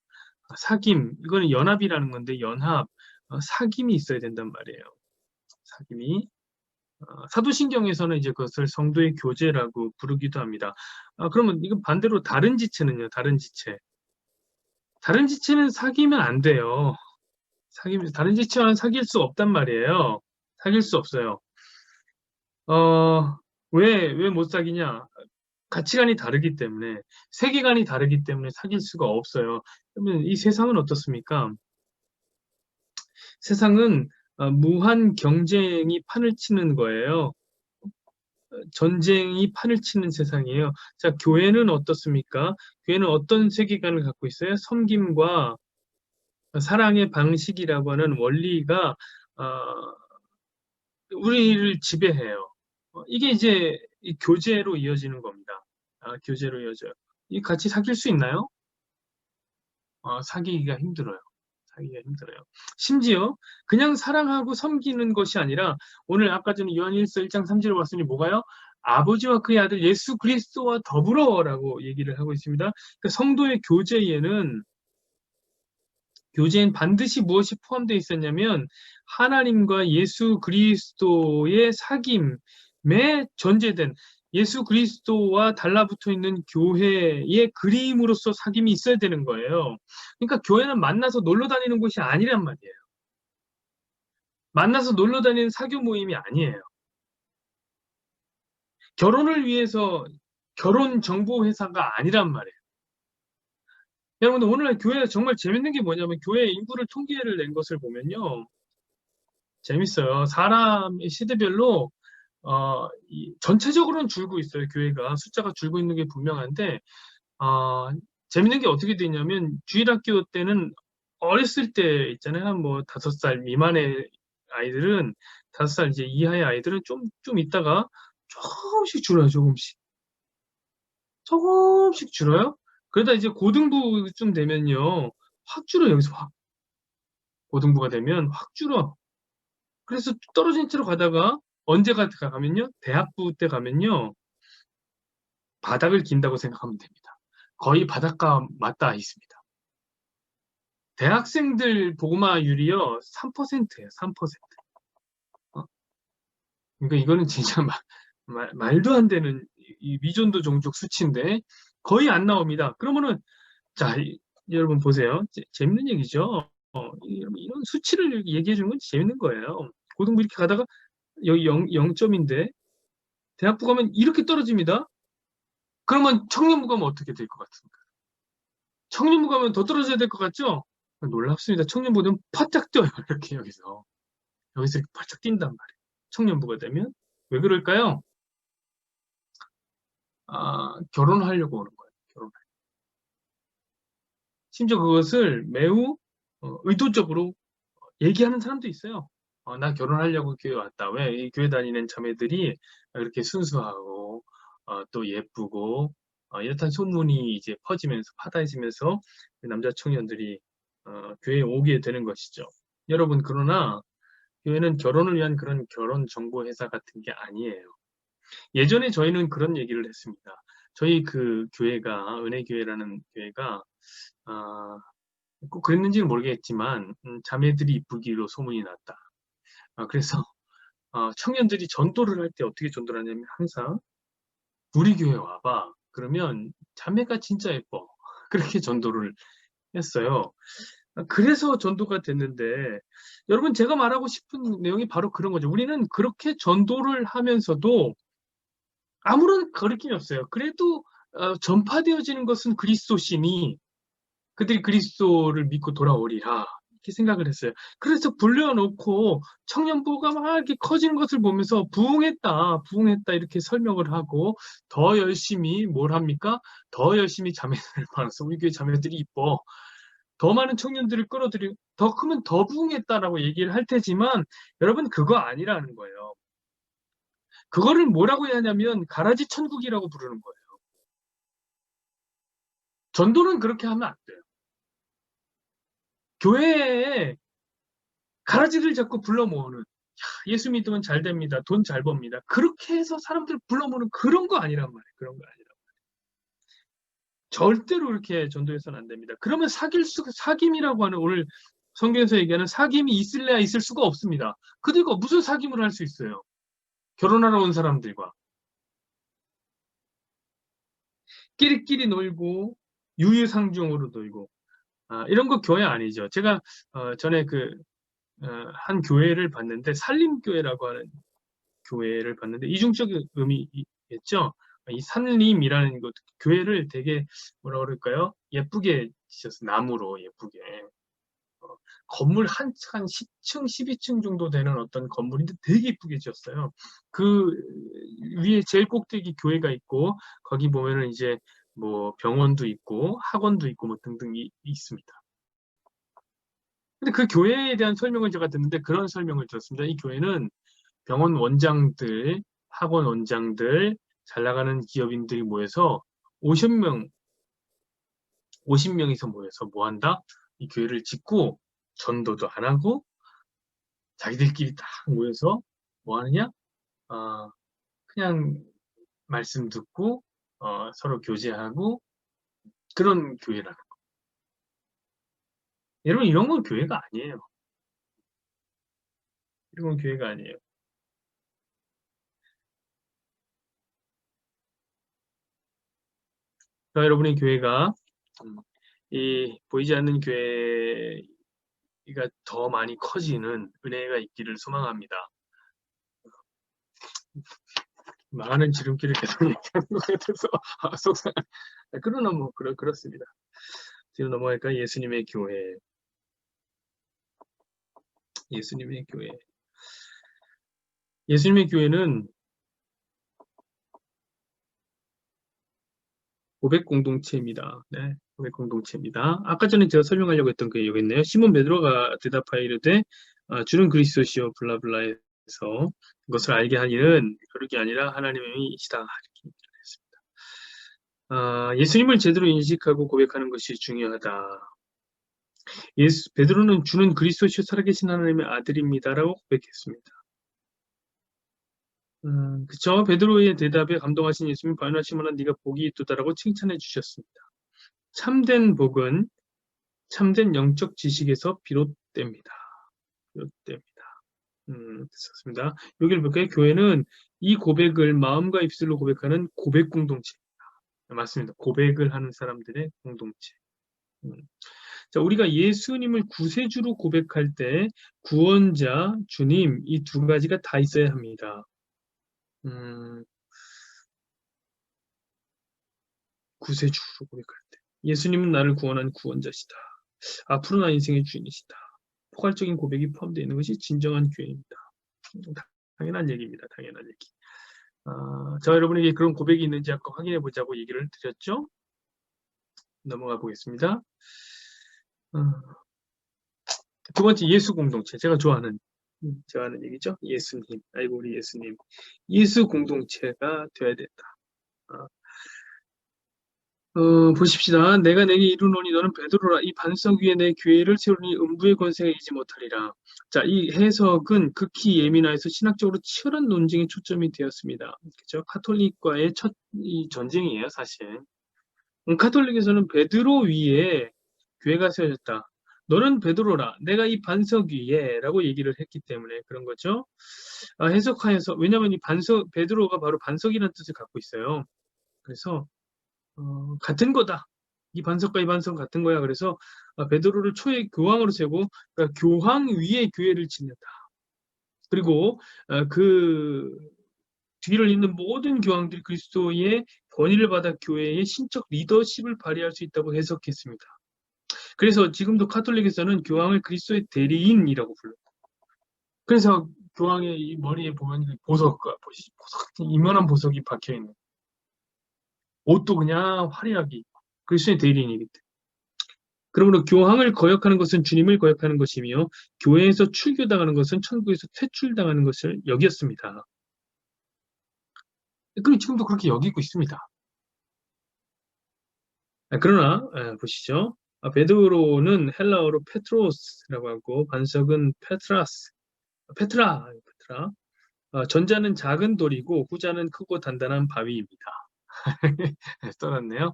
사귐, 이거는 연합이라는 건데 연합, 사귐이 있어야 된단 말이에요. 사귐이. 사도신경에서는 이제 그것을 성도의 교제라고 부르기도 합니다. 그러면 이건 반대로 다른 지체는요, 다른 지체. 다른 지체는 사귀면 안 돼요. 다른 지체와는 사귈 수 없단 말이에요. 사귈 수 없어요. 왜 못 사귀냐? 가치관이 다르기 때문에, 세계관이 다르기 때문에 사귈 수가 없어요. 그러면 이 세상은 어떻습니까? 세상은 무한 경쟁이 판을 치는 거예요. 전쟁이 판을 치는 세상이에요. 자, 교회는 어떻습니까? 교회는 어떤 세계관을 갖고 있어요? 섬김과 사랑의 방식이라고 하는 원리가 어, 우리를 지배해요. 이게 이제 이 교제로 이어지는 겁니다. 교제로 이어져요. 이 같이 사귈 수 있나요? 사귀기가 힘들어요. 사귀기가 힘들어요. 심지어 그냥 사랑하고 섬기는 것이 아니라 오늘 아까 전에 요한일서 1장 3절을 봤으니 뭐가요? 아버지와 그의 아들 예수 그리스도와 더불어라고 얘기를 하고 있습니다. 그러니까 성도의 교제엔 반드시 무엇이 포함되어 있었냐면 하나님과 예수 그리스도의 사귐에 전제된 예수 그리스도와 달라붙어 있는 교회의 그림으로서 사귐이 있어야 되는 거예요. 그러니까 교회는 만나서 놀러 다니는 곳이 아니란 말이에요. 만나서 놀러 다니는 사교 모임이 아니에요. 결혼을 위해서 결혼 정보 회사가 아니란 말이에요. 여러분 오늘날 교회가 정말 재밌는 게 뭐냐면 교회 인구를 통계를 낸 것을 보면요. 재밌어요. 사람 시대별로 전체적으로는 줄고 있어요. 교회가 숫자가 줄고 있는 게 분명한데 재밌는 게 어떻게 되냐면 주일학교 때는 어렸을 때 있잖아요. 뭐 5살 미만의 아이들은 5살 이제 이하의 아이들은 좀 있다가 조금씩 줄어요. 조금씩 줄어요. 그러다 이제 고등부쯤 되면요. 확 줄어요. 여기서 확. 고등부가 되면 확 줄어. 그래서 떨어진 채로 가다가 언제 가면요? 대학부 때 가면요. 바닥을 긴다고 생각하면 됩니다. 거의 바닷가 맞닿아 있습니다. 대학생들 보고마율이요, 3%예요, 3%. 어? 그러니까 이거는 진짜 말도 안 되는 이 위존도 종족 수치인데 거의 안 나옵니다. 그러면은 자, 여러분 보세요. 재밌는 얘기죠. 이런 수치를 얘기해 주는 건 재밌는 거예요. 고등부 이렇게 가다가 여기 0점인데 대학부 가면 이렇게 떨어집니다. 그러면 청년부 가면 어떻게 될 것 같습니까? 청년부 가면 더 떨어져야 될 것 같죠? 놀랍습니다. 청년부는 바짝 뛰어요. 이렇게 여기서 이렇게 바짝 뛴단 말이에요. 청년부가 되면 왜 그럴까요? 결혼하려고 오는 거예요. 심지어 그것을 매우 의도적으로 얘기하는 사람도 있어요. 나 결혼하려고 교회 왔다. 왜? 이 교회 다니는 자매들이 이렇게 순수하고 또 예쁘고 이렇다는 소문이 이제 퍼지면서 파다해지면서 남자 청년들이 교회에 오게 되는 것이죠. 여러분, 그러나 교회는 결혼을 위한 그런 결혼 정보 회사 같은 게 아니에요. 예전에 저희는 그런 얘기를 했습니다. 저희 그 교회가 은혜교회라는 교회가 아, 꼭 그랬는지는 모르겠지만 자매들이 이쁘기로 소문이 났다. 그래서 청년들이 전도를 할 때 어떻게 전도를 하냐면 항상 우리 교회 와봐. 그러면 자매가 진짜 예뻐. 그렇게 전도를 했어요. 그래서 전도가 됐는데 여러분 제가 말하고 싶은 내용이 바로 그런 거죠. 우리는 그렇게 전도를 하면서도 아무런 거리낌이 없어요. 그래도 전파되어지는 것은 그리스도시니 그들이 그리스도를 믿고 돌아오리라 이렇게 생각을 했어요. 그래서 불러놓고 청년부가 막 이렇게 커지는 것을 보면서 부흥했다, 부흥했다 이렇게 설명을 하고 더 열심히 뭘 합니까? 더 열심히 자매들을 많아서 우리 교회 자매들이 이뻐. 더 많은 청년들을 끌어들이고 더 크면 더 부흥했다라고 얘기를 할 테지만 여러분 그거 아니라는 거예요. 그거를 뭐라고 해야 하냐면 가라지 천국이라고 부르는 거예요. 전도는 그렇게 하면 안 돼요. 교회에 가라지를 자꾸 불러 모으는 예수 믿으면 잘 됩니다. 돈 잘 법니다. 그렇게 해서 사람들 불러 모으는 그런 거 아니란 말이에요. 그런 거 아니란 말이에요. 절대로 이렇게 전도해서는 안 됩니다. 그러면 사귐이라고 하는 오늘 성경에서 얘기하는 사귐이 있을래야 있을 수가 없습니다. 그들과 무슨 사귐을 할 수 있어요? 결혼하러 온 사람들과 끼리끼리 놀고 유유상종으로 놀고 이런 거 교회 아니죠. 제가 전에 한 교회를 봤는데 살림교회라고 하는 교회를 봤는데 이중적인 의미겠죠. 이 산림이라는 것 교회를 되게 뭐라 그럴까요? 예쁘게 지었어. 나무로 예쁘게. 건물 한 10층, 12층 정도 되는 어떤 건물인데 되게 예쁘게 지었어요. 그 위에 제일 꼭대기 교회가 있고 거기 보면은 이제 뭐 병원도 있고 학원도 있고 뭐 등등이 있습니다. 근데 그 교회에 대한 설명을 제가 듣는데 그런 설명을 들었습니다. 이 교회는 병원 원장들, 학원 원장들, 잘 나가는 기업인들이 모여서 50명, 50명이서 모여서 뭐 한다? 이 교회를 짓고 전도도 안 하고 자기들끼리 딱 모여서 뭐 하느냐? 어, 그냥 말씀 듣고 서로 교제하고 그런 교회라는 거. 여러분 이런 건 교회가 아니에요. 이런 건 교회가 아니에요. 그러니까 여러분의 교회가 이 보이지 않는 교회가 더 많이 커지는 은혜가 있기를 소망합니다. 많은 지름길을 계속 얘기하는 것 같아서 속상. 그러나 뭐 그렇습니다. 뒤로 넘어갈까? 예수님의 교회. 예수님의 교회. 예수님의 교회는 고백 공동체입니다. 네, 고백 공동체입니다. 아까 전에 제가 설명하려고 했던 게 여기 있네요. 시몬 베드로가 대답하여 이르되 주는 그리스도시요 블라블라에서 그것을 알게 하기는 벼룩이 아니라 하나님이시다 이렇게 했습니다. 예수님을 제대로 인식하고 고백하는 것이 중요하다. 베드로는 주는 그리스도시요 살아계신 하나님의 아들입니다라고 고백했습니다. 그쵸. 베드로의 대답에 감동하신 예수님 바요나시모나 네가 복이 있도다라고 칭찬해 주셨습니다. 참된 복은 참된 영적 지식에서 비롯됩니다. 비롯됩니다. 좋습니다. 여기를 볼까요? 교회는 이 고백을 마음과 입술로 고백하는 고백 공동체. 맞습니다. 고백을 하는 사람들의 공동체. 음. 자, 우리가 예수님을 구세주로 고백할 때 구원자, 주님 이 두 가지가 다 있어야 합니다. 음, 구세주로 고백할 때 예수님은 나를 구원한 구원자시다. 앞으로 나 인생의 주인이시다. 포괄적인 고백이 포함되어 있는 것이 진정한 교회입니다. 당연한 얘기입니다. 당연한 얘기. 자, 여러분에게 그런 고백이 있는지 아까 확인해 보자고 얘기를 드렸죠? 넘어가 보겠습니다. 두 번째, 예수 공동체. 제가 좋아하는 얘기죠. 예수님. 아이고, 우리 예수님. 예수 공동체가 되어야 된다. 보십시다. 내가 내게 이르노니 너는 베드로라. 이 반석 위에 내 교회를 세우니 음부의 권세가 이기지 못하리라. 자, 이 해석은 극히 예민하여서 신학적으로 치열한 논쟁에 초점이 되었습니다. 그죠? 카톨릭과의 첫 이 전쟁이에요, 사실. 카톨릭에서는 베드로 위에 교회가 세워졌다. 너는 베드로라. 내가 이 반석 위에 라고 얘기를 했기 때문에 그런 거죠. 해석하여서, 왜냐하면 이 반석, 베드로가 바로 반석이라는 뜻을 갖고 있어요. 그래서 같은 거다. 이 반석과 이 반석 같은 거야. 그래서 베드로를 초의 교황으로 세고 그러니까 교황 위에 교회를 짓는다. 그리고 그 뒤를 잇는 모든 교황들이 그리스도의 권위를 받아 교회의 신적 리더십을 발휘할 수 있다고 해석했습니다. 그래서 지금도 카톨릭에서는 교황을 그리스도의 대리인이라고 불러요. 그래서 교황의 이 머리에 보면 보석과 이만한 보석이 박혀 있는 옷도 그냥 화려하게 그리스도의 대리인이기 때문에. 그러므로 교황을 거역하는 것은 주님을 거역하는 것이며 교회에서 출교당하는 것은 천국에서 퇴출당하는 것을 여겼습니다. 그리고 지금도 그렇게 여기고 있습니다. 그러나 보시죠. 베드로는 헬라어로 페트로스라고 하고 반석은 페트라. 전자는 작은 돌이고 후자는 크고 단단한 바위입니다. 떠났네요.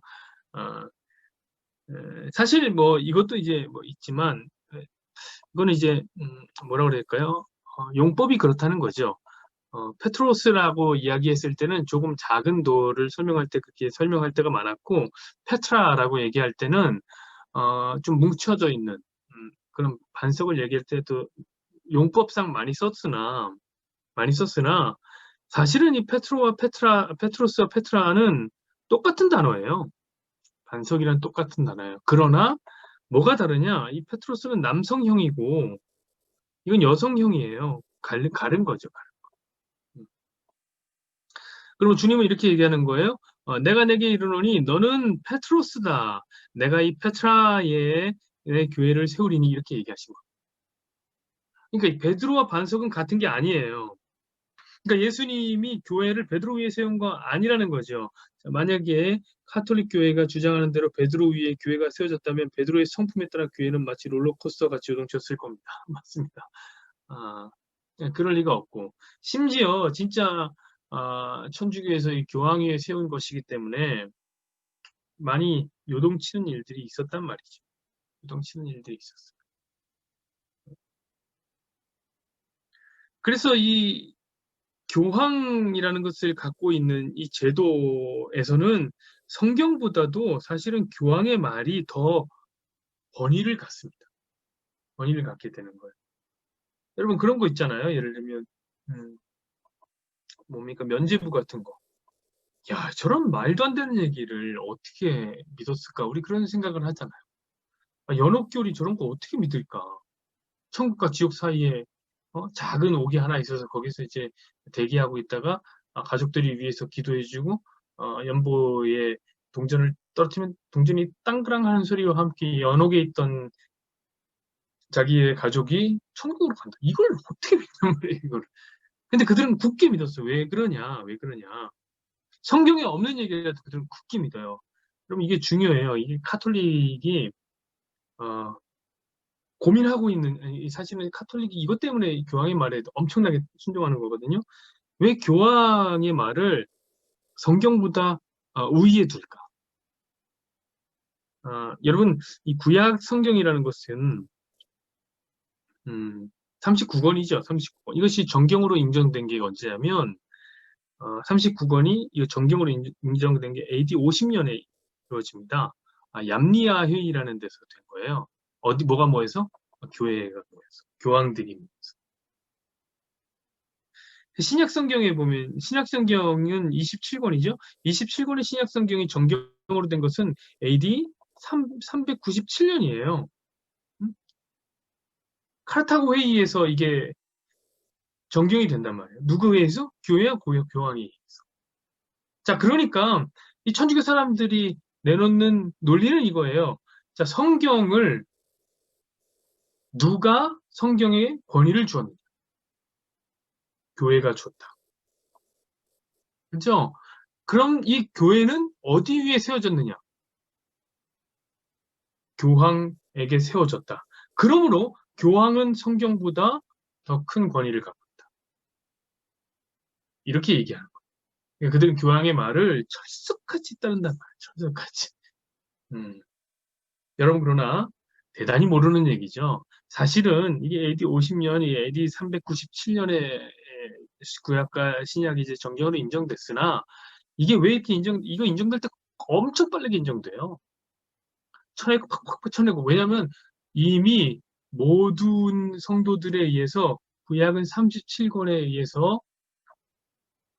사실 뭐 이것도 이제 뭐 있지만 이거는 이제 뭐라고 그럴까요? 용법이 그렇다는 거죠. 페트로스라고 이야기했을 때는 조금 작은 돌을 설명할 때 그렇게 설명할 때가 많았고 페트라라고 얘기할 때는 좀 뭉쳐져 있는 그런 반석을 얘기할 때도 용법상 많이 썼으나 사실은 이 페트로스와 페트라는 똑같은 단어예요. 반석이란 똑같은 단어예요. 그러나 뭐가 다르냐? 이 페트로스는 남성형이고 이건 여성형이에요. 가른 거죠. 그러면 주님은 이렇게 얘기하는 거예요. 내가 내게 이르노니 너는 페트로스다. 내가 이 페트라의 내 교회를 세우리니 이렇게 얘기하신 거예요. 그러니까 이 베드로와 반석은 같은 게 아니에요. 그러니까 예수님이 교회를 베드로 위에 세운 거 아니라는 거죠. 자, 만약에 카톨릭 교회가 주장하는 대로 베드로 위에 교회가 세워졌다면 베드로의 성품에 따라 교회는 마치 롤러코스터 같이 요동쳤을 겁니다. 맞습니다. 그럴 리가 없고 심지어 진짜 천주교에서 이 교황 위에 세운 것이기 때문에 많이 요동치는 일들이 있었단 말이죠. 요동치는 일들이 있었어요. 그래서 이 교황이라는 것을 갖고 있는 이 제도에서는 성경보다도 사실은 교황의 말이 더 권위를 갖습니다. 권위를 갖게 되는 거예요. 여러분 그런 거 있잖아요. 예를 들면 뭡니까 면죄부 같은 거. 야, 저런 말도 안 되는 얘기를 어떻게 믿었을까? 우리 그런 생각을 하잖아요. 연옥교리 저런 거 어떻게 믿을까? 천국과 지옥 사이에 작은 옥이 하나 있어서 거기서 이제 대기하고 있다가 가족들이 위해서 기도해주고 연보에 동전을 떨어뜨리면 동전이 땅그랑 하는 소리와 함께 연옥에 있던 자기의 가족이 천국으로 간다. 이걸 어떻게 믿는 거예요, 이걸. 근데 그들은 굳게 믿었어요. 왜 그러냐? 왜 그러냐? 성경에 없는 얘기라도 그들은 굳게 믿어요. 그럼 이게 중요해요. 이게 카톨릭이 어, 고민하고 있는 사실은 카톨릭이 이것 때문에 교황의 말에 엄청나게 순종하는 거거든요. 왜 교황의 말을 성경보다 우위에 둘까? 여러분, 이 구약 성경이라는 것은 39권이죠. 39권. 이것이 정경으로 인정된 게 언제냐면 39권이 이 정경으로 인정된 게 AD 50년에 이루어집니다. 얌리아 회의라는 데서 된 거예요. 어디 뭐가 뭐해서? 교회가 뭐해서. 교황들이 뭐해서. 신약 성경에 보면 신약 성경은 27권이죠. 27권의 신약 성경이 정경으로 된 것은 AD 397년이에요. 카르타고 회의에서 이게 정경이 된단 말이에요. 누구 회의에서? 교회와 교황이 회의에서. 자, 그러니까 이 천주교 사람들이 내놓는 논리는 이거예요. 자, 성경을 누가 성경에 권위를 주었느냐? 교회가 줬다. 그렇죠? 그럼 이 교회는 어디 위에 세워졌느냐? 교황에게 세워졌다. 그러므로 교황은 성경보다 더 큰 권위를 갖고 있다. 이렇게 얘기하는 거예요. 그러니까 그들은 교황의 말을 철석같이 따른단 말이에요. 철석같이. 음. 여러분 그러나 대단히 모르는 얘기죠. 사실은 이게 AD 50년이 AD 397년에 구약과 신약이 이제 정경으로 인정됐으나 이게 왜 이렇게 이거 인정될 때 엄청 빠르게 인정돼요. 쳐내고 팍팍 쳐내고 왜냐하면 이미 모든 성도들에 의해서 구약은 37권에 의해서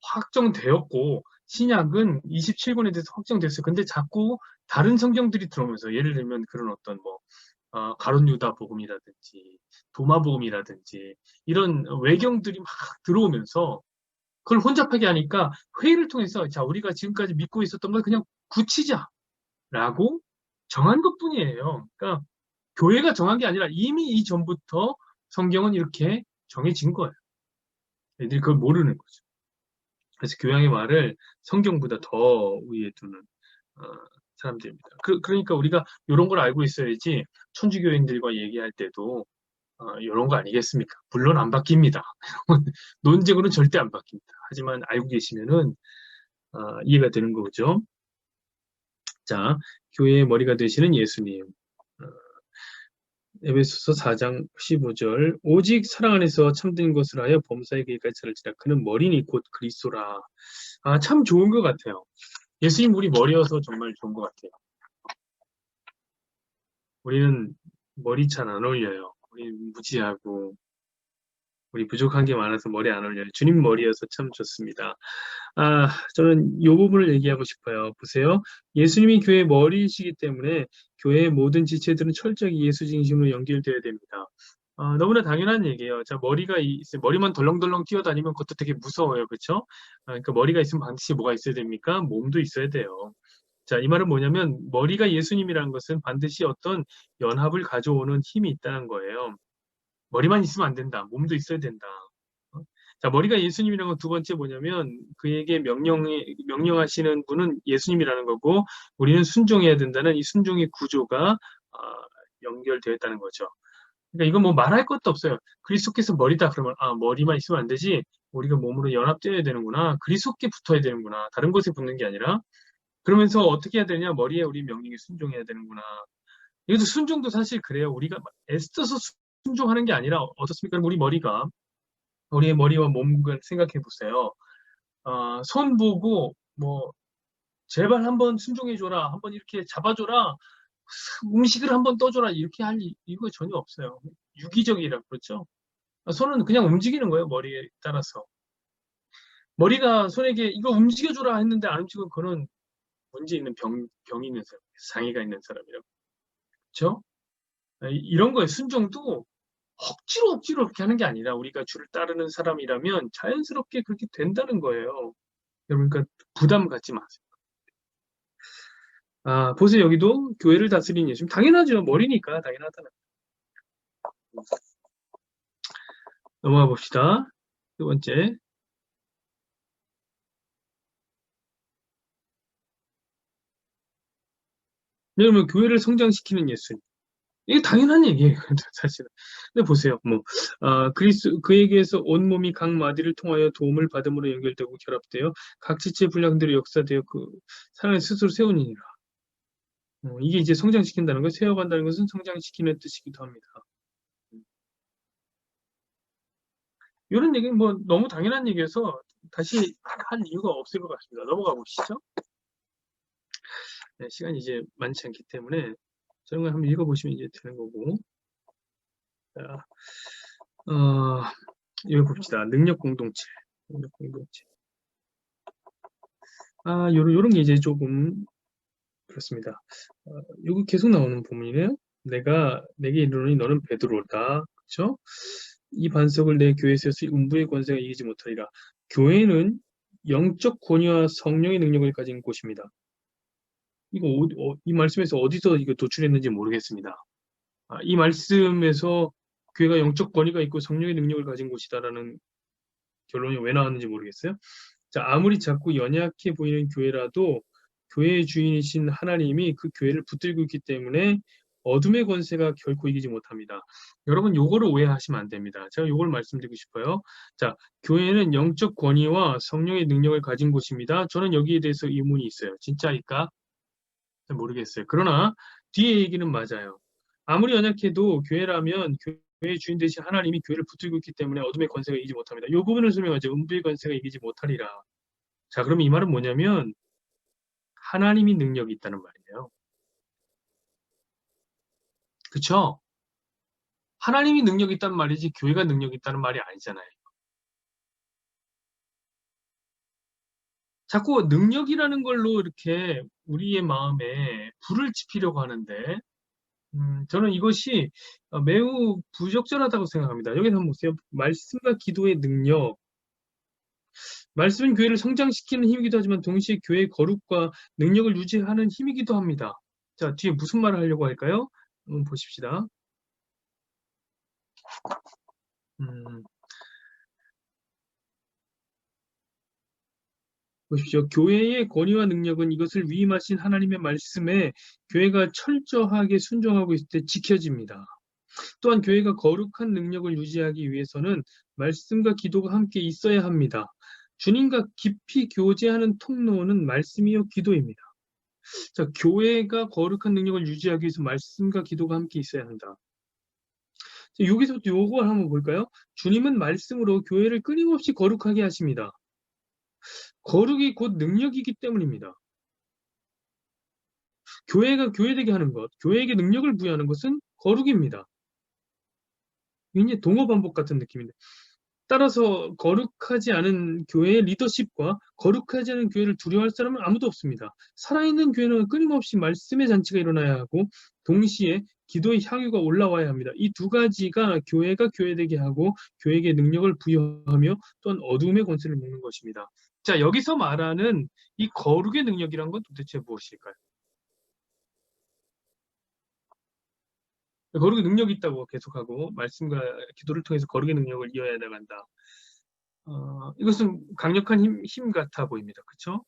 확정되었고 신약은 27권에 대해서 확정됐어요. 근데 자꾸 다른 성경들이 들어오면서 예를 들면 그런 어떤 뭐 가룟 유다 복음이라든지 도마 복음이라든지 이런 외경들이 막 들어오면서 그걸 혼잡하게 하니까 회의를 통해서 자 우리가 지금까지 믿고 있었던 걸 그냥 굳히자라고 정한 것뿐이에요. 그러니까 교회가 정한 게 아니라 이미 이전부터 성경은 이렇게 정해진 거예요. 애들이 그걸 모르는 거죠. 그래서 교양의 말을 성경보다 더 위에 두는 어, 사람들입니다. 그러니까 우리가 이런 걸 알고 있어야지 천주교인들과 얘기할 때도 이런 거 아니겠습니까? 물론 안 바뀝니다. 논쟁으로는 절대 안 바뀝니다. 하지만 알고 계시면은 이해가 되는 거죠. 자, 교회의 머리가 되시는 예수님. 어, 에베소서 4장 15절 오직 사랑 안에서 참된 것을 하여 범사의 길까지 자랄지라 그는 머리니 곧 그리스도라. 참 좋은 것 같아요. 예수님 우리 머리여서 정말 좋은 것 같아요. 우리는 머리 잘 안 어울려요. 우리 무지하고 우리 부족한 게 많아서 머리 안 어울려요. 주님 머리여서 참 좋습니다. 저는 이 부분을 얘기하고 싶어요. 보세요. 예수님이 교회의 머리이시기 때문에 교회의 모든 지체들은 철저히 예수 중심으로 연결되어야 됩니다. 너무나 당연한 얘기예요. 자, 머리만 덜렁덜렁 뛰어다니면 그것도 되게 무서워요. 그렇죠? 그러니까 머리가 있으면 반드시 뭐가 있어야 됩니까? 몸도 있어야 돼요. 자, 이 말은 뭐냐면 머리가 예수님이라는 것은 반드시 어떤 연합을 가져오는 힘이 있다는 거예요. 머리만 있으면 안 된다. 몸도 있어야 된다. 어? 자, 머리가 예수님이라는 건 두 번째 뭐냐면 그에게 명령하시는 분은 예수님이라는 거고 우리는 순종해야 된다는 이 순종의 구조가 연결되어 있다는 거죠. 그러니까 이건 뭐 말할 것도 없어요. 그리스도께서 머리다 그러면 머리만 있으면 안 되지. 우리가 몸으로 연합되어야 되는구나. 그리스도께 붙어야 되는구나. 다른 곳에 붙는 게 아니라 그러면서 어떻게 해야 되냐? 머리에 우리 명령에 순종해야 되는구나. 이것도 순종도 사실 그래요. 우리가 애써서 순종하는 게 아니라 어떻습니까? 우리의 머리와 몸을 생각해 보세요. 손 보고 뭐 제발 한번 순종해줘라, 한번 이렇게 잡아줘라, 음식을 한번 떠줘라 이렇게 할 이거 전혀 없어요. 유기적이라 그렇죠. 손은 그냥 움직이는 거예요. 머리에 따라서. 머리가 손에게 이거 움직여줘라 했는데 안 움직이면 그거는 문제 있는 병이 있는 사람, 장애가 있는 사람이라고. 그렇죠? 이런 거에 순종도 억지로 그렇게 하는 게 아니라 우리가 주를 따르는 사람이라면 자연스럽게 그렇게 된다는 거예요. 여러분, 그러니까 부담 갖지 마세요. 보세요. 여기도 교회를 다스리는 예수님. 당연하죠. 머리니까 당연하다는. 넘어가 봅시다. 두 번째. 여러분, 교회를 성장시키는 예수님. 이게 당연한 얘기예요, 사실은. 근데 보세요, 그에게서 온몸이 각 마디를 통하여 도움을 받음으로 연결되고 결합되어 각 지체의 분량들이 역사되어 그 사람을 스스로 세우니라. 이게 이제 성장시킨다는 거, 세워간다는 것은 성장시키는 뜻이기도 합니다. 이런 얘기는 너무 당연한 얘기여서 다시 할 이유가 없을 것 같습니다. 넘어가 보시죠. 네, 시간이 이제 많지 않기 때문에 저런 걸 한번 읽어보시면 이제 되는 거고. 자, 이거 봅시다. 능력 공동체. 능력 공동체. 요런 게 이제 조금 그렇습니다. 이거 계속 나오는 부분이네요. 내게 이르노니 너는 베드로다. 그렇죠? 이 반석을 내 교회에 세웠으니 음부의 권세가 이기지 못하리라. 교회는 영적 권위와 성령의 능력을 가진 곳입니다. 이거 이 말씀에서 어디서 이거 도출했는지 모르겠습니다. 이 말씀에서 교회가 영적 권위가 있고 성령의 능력을 가진 곳이다라는 결론이 왜 나왔는지 모르겠어요. 자, 아무리 작고 연약해 보이는 교회라도 교회의 주인이신 하나님이 그 교회를 붙들고 있기 때문에 어둠의 권세가 결코 이기지 못합니다. 여러분, 요거를 오해하시면 안 됩니다. 제가 요걸 말씀드리고 싶어요. 자, 교회는 영적 권위와 성령의 능력을 가진 곳입니다. 저는 여기에 대해서 의문이 있어요. 진짜일까? 잘 모르겠어요. 그러나 뒤에 얘기는 맞아요. 아무리 연약해도 교회라면 교회의 주인 되신 하나님이 교회를 붙들고 있기 때문에 어둠의 권세가 이기지 못합니다. 이 부분을 설명하죠. 음부의 권세가 이기지 못하리라. 자, 그럼 이 말은 뭐냐면 하나님이 능력이 있다는 말이에요. 그쵸? 하나님이 능력이 있다는 말이지 교회가 능력이 있다는 말이 아니잖아요. 자꾸 능력이라는 걸로 이렇게 우리의 마음에 불을 지피려고 하는데 저는 이것이 매우 부적절하다고 생각합니다. 여기 한번 보세요. 말씀과 기도의 능력. 말씀은 교회를 성장시키는 힘이기도 하지만 동시에 교회의 거룩과 능력을 유지하는 힘이기도 합니다. 자, 뒤에 무슨 말을 하려고 할까요? 한번 보십시다. 보십시오. 교회의 권위와 능력은 이것을 위임하신 하나님의 말씀에 교회가 철저하게 순종하고 있을 때 지켜집니다. 또한 교회가 거룩한 능력을 유지하기 위해서는 말씀과 기도가 함께 있어야 합니다. 주님과 깊이 교제하는 통로는 말씀이요 기도입니다. 자, 교회가 거룩한 능력을 유지하기 위해서 말씀과 기도가 함께 있어야 한다. 자, 여기서부터 요걸 한번 볼까요? 주님은 말씀으로 교회를 끊임없이 거룩하게 하십니다. 거룩이 곧 능력이기 때문입니다. 교회가 교회되게 하는 것, 교회에게 능력을 부여하는 것은 거룩입니다. 굉장히 동어반복 같은 느낌인데 따라서 거룩하지 않은 교회의 리더십과 거룩하지 않은 교회를 두려워할 사람은 아무도 없습니다. 살아있는 교회는 끊임없이 말씀의 잔치가 일어나야 하고 동시에 기도의 향유가 올라와야 합니다. 이 두 가지가 교회가 교회되게 하고 교회에게 능력을 부여하며 또한 어둠의 권세를 먹는 것입니다. 자, 여기서 말하는 이 거룩의 능력이란 건 도대체 무엇일까요? 거룩의 능력이 있다고 계속하고 말씀과 기도를 통해서 거룩의 능력을 이어야 나간다. 이것은 강력한 힘 같아 보입니다. 그렇죠?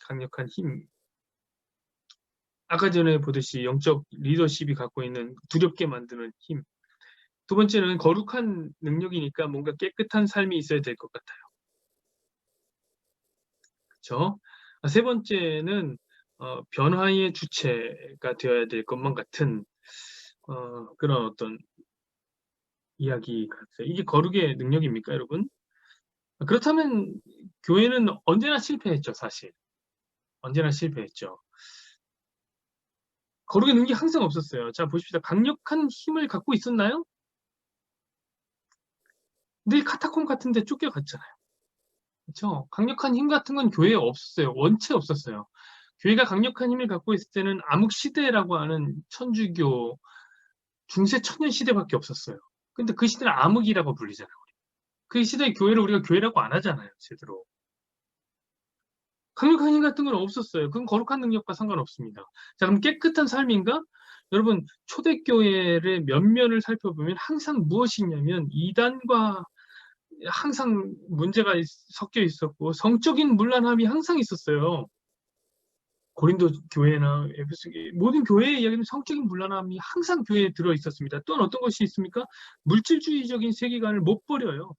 강력한 힘. 아까 전에 보듯이 영적 리더십이 갖고 있는 두렵게 만드는 힘. 두 번째는 거룩한 능력이니까 뭔가 깨끗한 삶이 있어야 될 것 같아요. 그렇죠? 세 번째는 변화의 주체가 되어야 될 것만 같은 그런 어떤 이야기 같아요. 이게 거룩의 능력입니까, 여러분? 그렇다면 교회는 언제나 실패했죠, 사실. 언제나 실패했죠. 거룩의 능력이 항상 없었어요. 자, 보십시다. 강력한 힘을 갖고 있었나요? 늘 카타콤 같은 데 쫓겨갔잖아요. 그렇죠? 강력한 힘 같은 건 교회에 없었어요. 원체 없었어요. 교회가 강력한 힘을 갖고 있을 때는 암흑시대라고 하는 천주교 중세 천년 시대밖에 없었어요. 근데 그 시대는 암흑이라고 불리잖아요. 그 시대의 교회를 우리가 교회라고 안 하잖아요. 제대로. 강력한 힘 같은 건 없었어요. 그건 거룩한 능력과 상관없습니다. 자, 그럼 깨끗한 삶인가? 여러분, 초대교회의 면면을 살펴보면 항상 무엇이 있냐면 이단과 항상 문제가 섞여 있었고 성적인 문란함이 항상 있었어요. 고린도 교회나 에베소 모든 교회의 이야기는 성적인 문란함이 항상 교회에 들어 있었습니다. 또한 어떤 것이 있습니까? 물질주의적인 세계관을 못 버려요.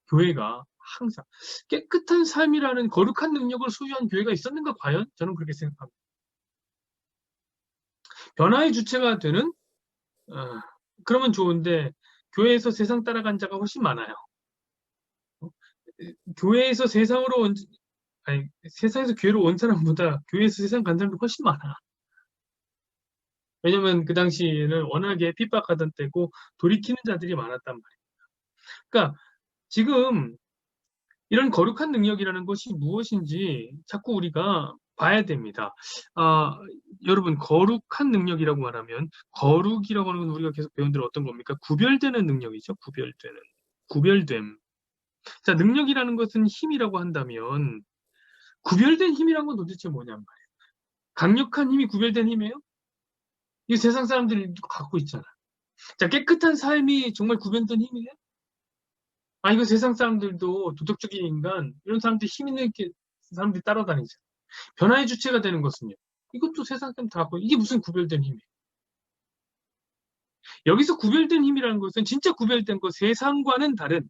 교회가 항상 깨끗한 삶이라는 거룩한 능력을 소유한 교회가 있었는가 과연? 저는 그렇게 생각합니다. 변화의 주체가 되는 그러면 좋은데 교회에서 세상 따라간 자가 훨씬 많아요. 교회에서 세상으로 아니, 세상에서 교회로 온 사람보다 교회에서 세상 간 사람이 훨씬 많아. 왜냐면 그 당시에는 워낙에 핍박하던 때고 돌이키는 자들이 많았단 말이에요. 그러니까 지금 이런 거룩한 능력이라는 것이 무엇인지 자꾸 우리가 봐야 됩니다. 여러분, 거룩한 능력이라고 말하면 거룩이라고 하는 건 우리가 계속 배운 대로 어떤 겁니까? 구별되는 능력이죠. 구별됨. 자, 능력이라는 것은 힘이라고 한다면 구별된 힘이란 건 도대체 뭐냔 말이에요. 강력한 힘이 구별된 힘이에요? 이 세상 사람들이 갖고 있잖아. 자, 깨끗한 삶이 정말 구별된 힘이에요? 이거 세상 사람들도 도덕적인 인간, 이런 사람들 힘 있는 사람들이 따라다니죠. 변화의 주체가 되는 것은요. 이것도 세상 사람 다 갖고, 이게 무슨 구별된 힘이에요? 여기서 구별된 힘이라는 것은 진짜 구별된 것, 세상과는 다른,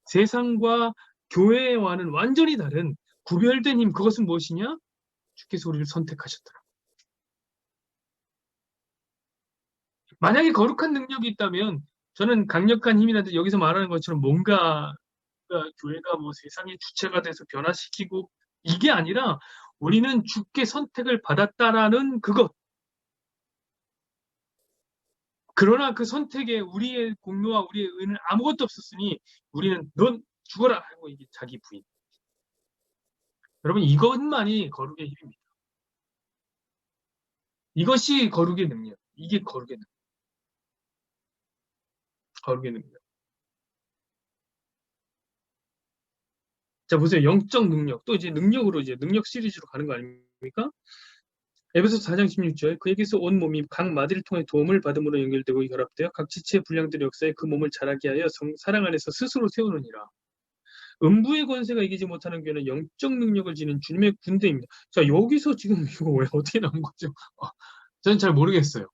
세상과 교회와는 완전히 다른 구별된 힘, 그것은 무엇이냐? 주께서 우리를 선택하셨더라. 만약에 거룩한 능력이 있다면 저는 강력한 힘이라든지 여기서 말하는 것처럼 뭔가 교회가 뭐 세상의 주체가 돼서 변화시키고 이게 아니라 우리는 주께 선택을 받았다라는 그것. 그러나 그 선택에 우리의 공로와 우리의 의는 아무것도 없었으니 우리는 넌 죽어라 하고 이게 자기 부인. 여러분, 이것만이 거룩의 힘입니다. 이것이 거룩의 능력. 이게 거룩의 능력. 거룩의 능력. 자, 보세요. 영적 능력. 또 이제 능력으로 이제 능력 시리즈로 가는 거 아닙니까? 에베소 4장 16절 그에게서 온 몸이 각 마디를 통해 도움을 받음으로 연결되고 결합되어 각 지체의 분량들의 역사에 그 몸을 자라게 하여 사랑 안에서 스스로 세우느니라. 음부의 권세가 이기지 못하는 교회는 영적 능력을 지닌 주님의 군대입니다. 자, 여기서 지금 이거 왜 어떻게 나온 거죠? 저는 잘 모르겠어요.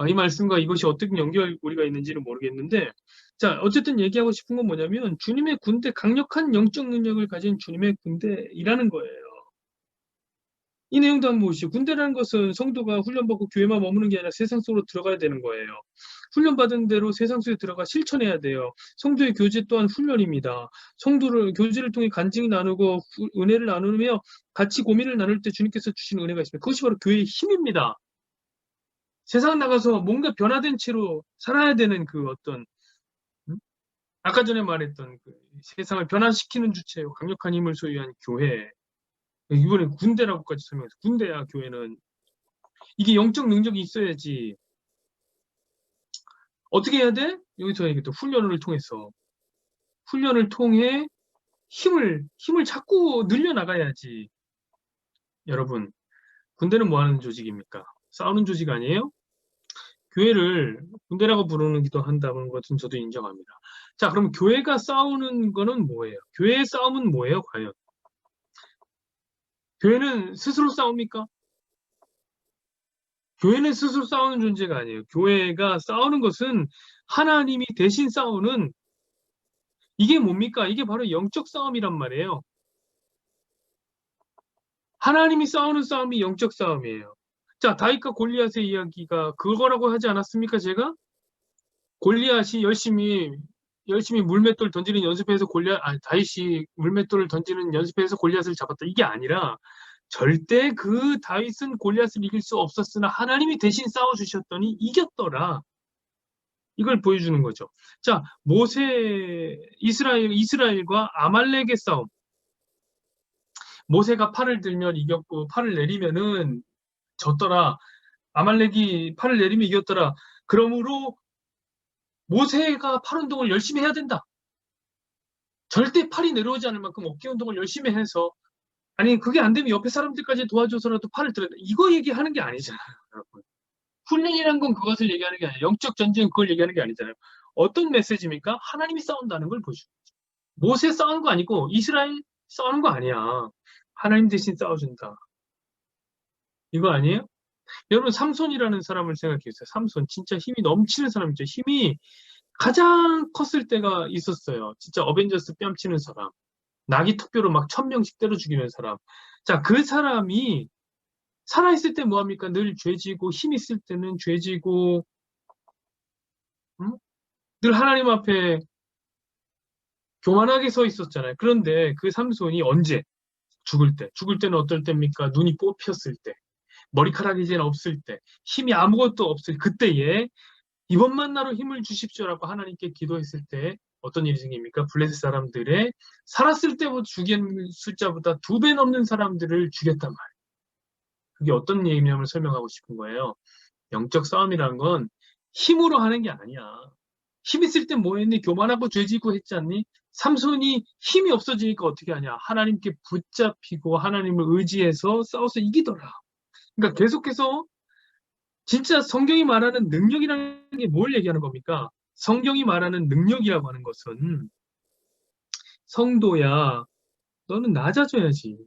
이 말씀과 이것이 어떻게 연결고리가 있는지는 모르겠는데, 자, 어쨌든 얘기하고 싶은 건 뭐냐면 주님의 군대, 강력한 영적 능력을 가진 주님의 군대이라는 거예요. 이 내용도 한번 보시죠. 군대라는 것은 성도가 훈련받고 교회만 머무는 게 아니라 세상 속으로 들어가야 되는 거예요. 훈련받은 대로 세상 속에 들어가 실천해야 돼요. 성도의 교제 또한 훈련입니다. 성도를 교제를 통해 간증이 나누고 은혜를 나누며 같이 고민을 나눌 때 주님께서 주시는 은혜가 있습니다. 그것이 바로 교회의 힘입니다. 세상 나가서 뭔가 변화된 채로 살아야 되는 그 어떤 아까 전에 말했던 그 세상을 변화시키는 주체요 강력한 힘을 소유한 교회. 이번에 군대라고까지 설명해서 군대야 교회는. 이게 영적 능력이 있어야지. 어떻게 해야 돼? 여기서 얘기했던 훈련을 통해서. 훈련을 통해 힘을 자꾸 늘려나가야지. 여러분, 군대는 뭐 하는 조직입니까? 싸우는 조직 아니에요? 교회를 군대라고 부르기도 한다는 것은 저도 인정합니다. 자, 그럼 교회가 싸우는 거는 뭐예요? 교회의 싸움은 뭐예요, 과연? 교회는 스스로 싸웁니까? 교회는 스스로 싸우는 존재가 아니에요. 교회가 싸우는 것은 하나님이 대신 싸우는 이게 뭡니까? 이게 바로 영적 싸움이란 말이에요. 하나님이 싸우는 싸움이 영적 싸움이에요. 자, 다윗과 골리앗의 이야기가 그거라고 하지 않았습니까, 제가? 골리앗이 열심히 물맷돌 던지는 연습해서 다윗이 물맷돌을 던지는 연습해서 골리앗을 잡았다. 이게 아니라 절대 그 다윗은 골리앗을 이길 수 없었으나 하나님이 대신 싸워주셨더니 이겼더라. 이걸 보여주는 거죠. 자, 이스라엘과 아말렉의 싸움. 모세가 팔을 들면 이겼고 팔을 내리면은 졌더라. 아말렉이 팔을 내리면 이겼더라. 그러므로 모세가 팔 운동을 열심히 해야 된다. 절대 팔이 내려오지 않을 만큼 어깨 운동을 열심히 해서 아니 그게 안 되면 옆에 사람들까지 도와줘서라도 팔을 들어야 돼. 이거 얘기하는 게 아니잖아요. 여러분. 훈련이란 건 그것을 얘기하는 게 아니에요. 영적 전쟁 그걸 얘기하는 게 아니잖아요. 어떤 메시지입니까? 하나님이 싸운다는 걸 보여주죠. 모세 싸우는 거 아니고 이스라엘 싸우는 거 아니야. 하나님 대신 싸워준다. 이거 아니에요? 여러분, 삼손이라는 사람을 생각해 보세요. 삼손, 진짜 힘이 넘치는 사람이죠. 힘이 가장 컸을 때가 있었어요. 진짜 어벤져스 뺨치는 사람. 나기 특교로 막 1000명씩 때려 죽이는 사람. 자, 그 사람이 살아있을 때 뭐합니까? 늘 죄지고, 힘 있을 때는 죄지고, 응? 늘 하나님 앞에 교만하게 서 있었잖아요. 그런데 그 삼손이 언제? 죽을 때. 죽을 때는 어떨 때입니까? 눈이 뽑혔을 때. 머리카락이 이제 없을 때. 힘이 아무것도 없을 그때에 이번만 나로 힘을 주십시오라고 하나님께 기도했을 때 어떤 일이 생깁니까? 블레셋 사람들의 살았을 때부터 죽인 숫자보다 2배 넘는 사람들을 죽였단 말이에요. 그게 어떤 얘기냐면 설명하고 싶은 거예요. 영적 싸움이라는 건 힘으로 하는 게 아니야. 힘 있을 때 뭐 했니? 교만하고 죄지고 했지 않니? 삼손이 힘이 없어지니까 어떻게 하냐? 하나님께 붙잡히고 하나님을 의지해서 싸워서 이기더라. 그러니까 계속해서 진짜 성경이 말하는 능력이라는 게 뭘 얘기하는 겁니까? 성경이 말하는 능력이라고 하는 것은 성도야, 너는 낮아져야지.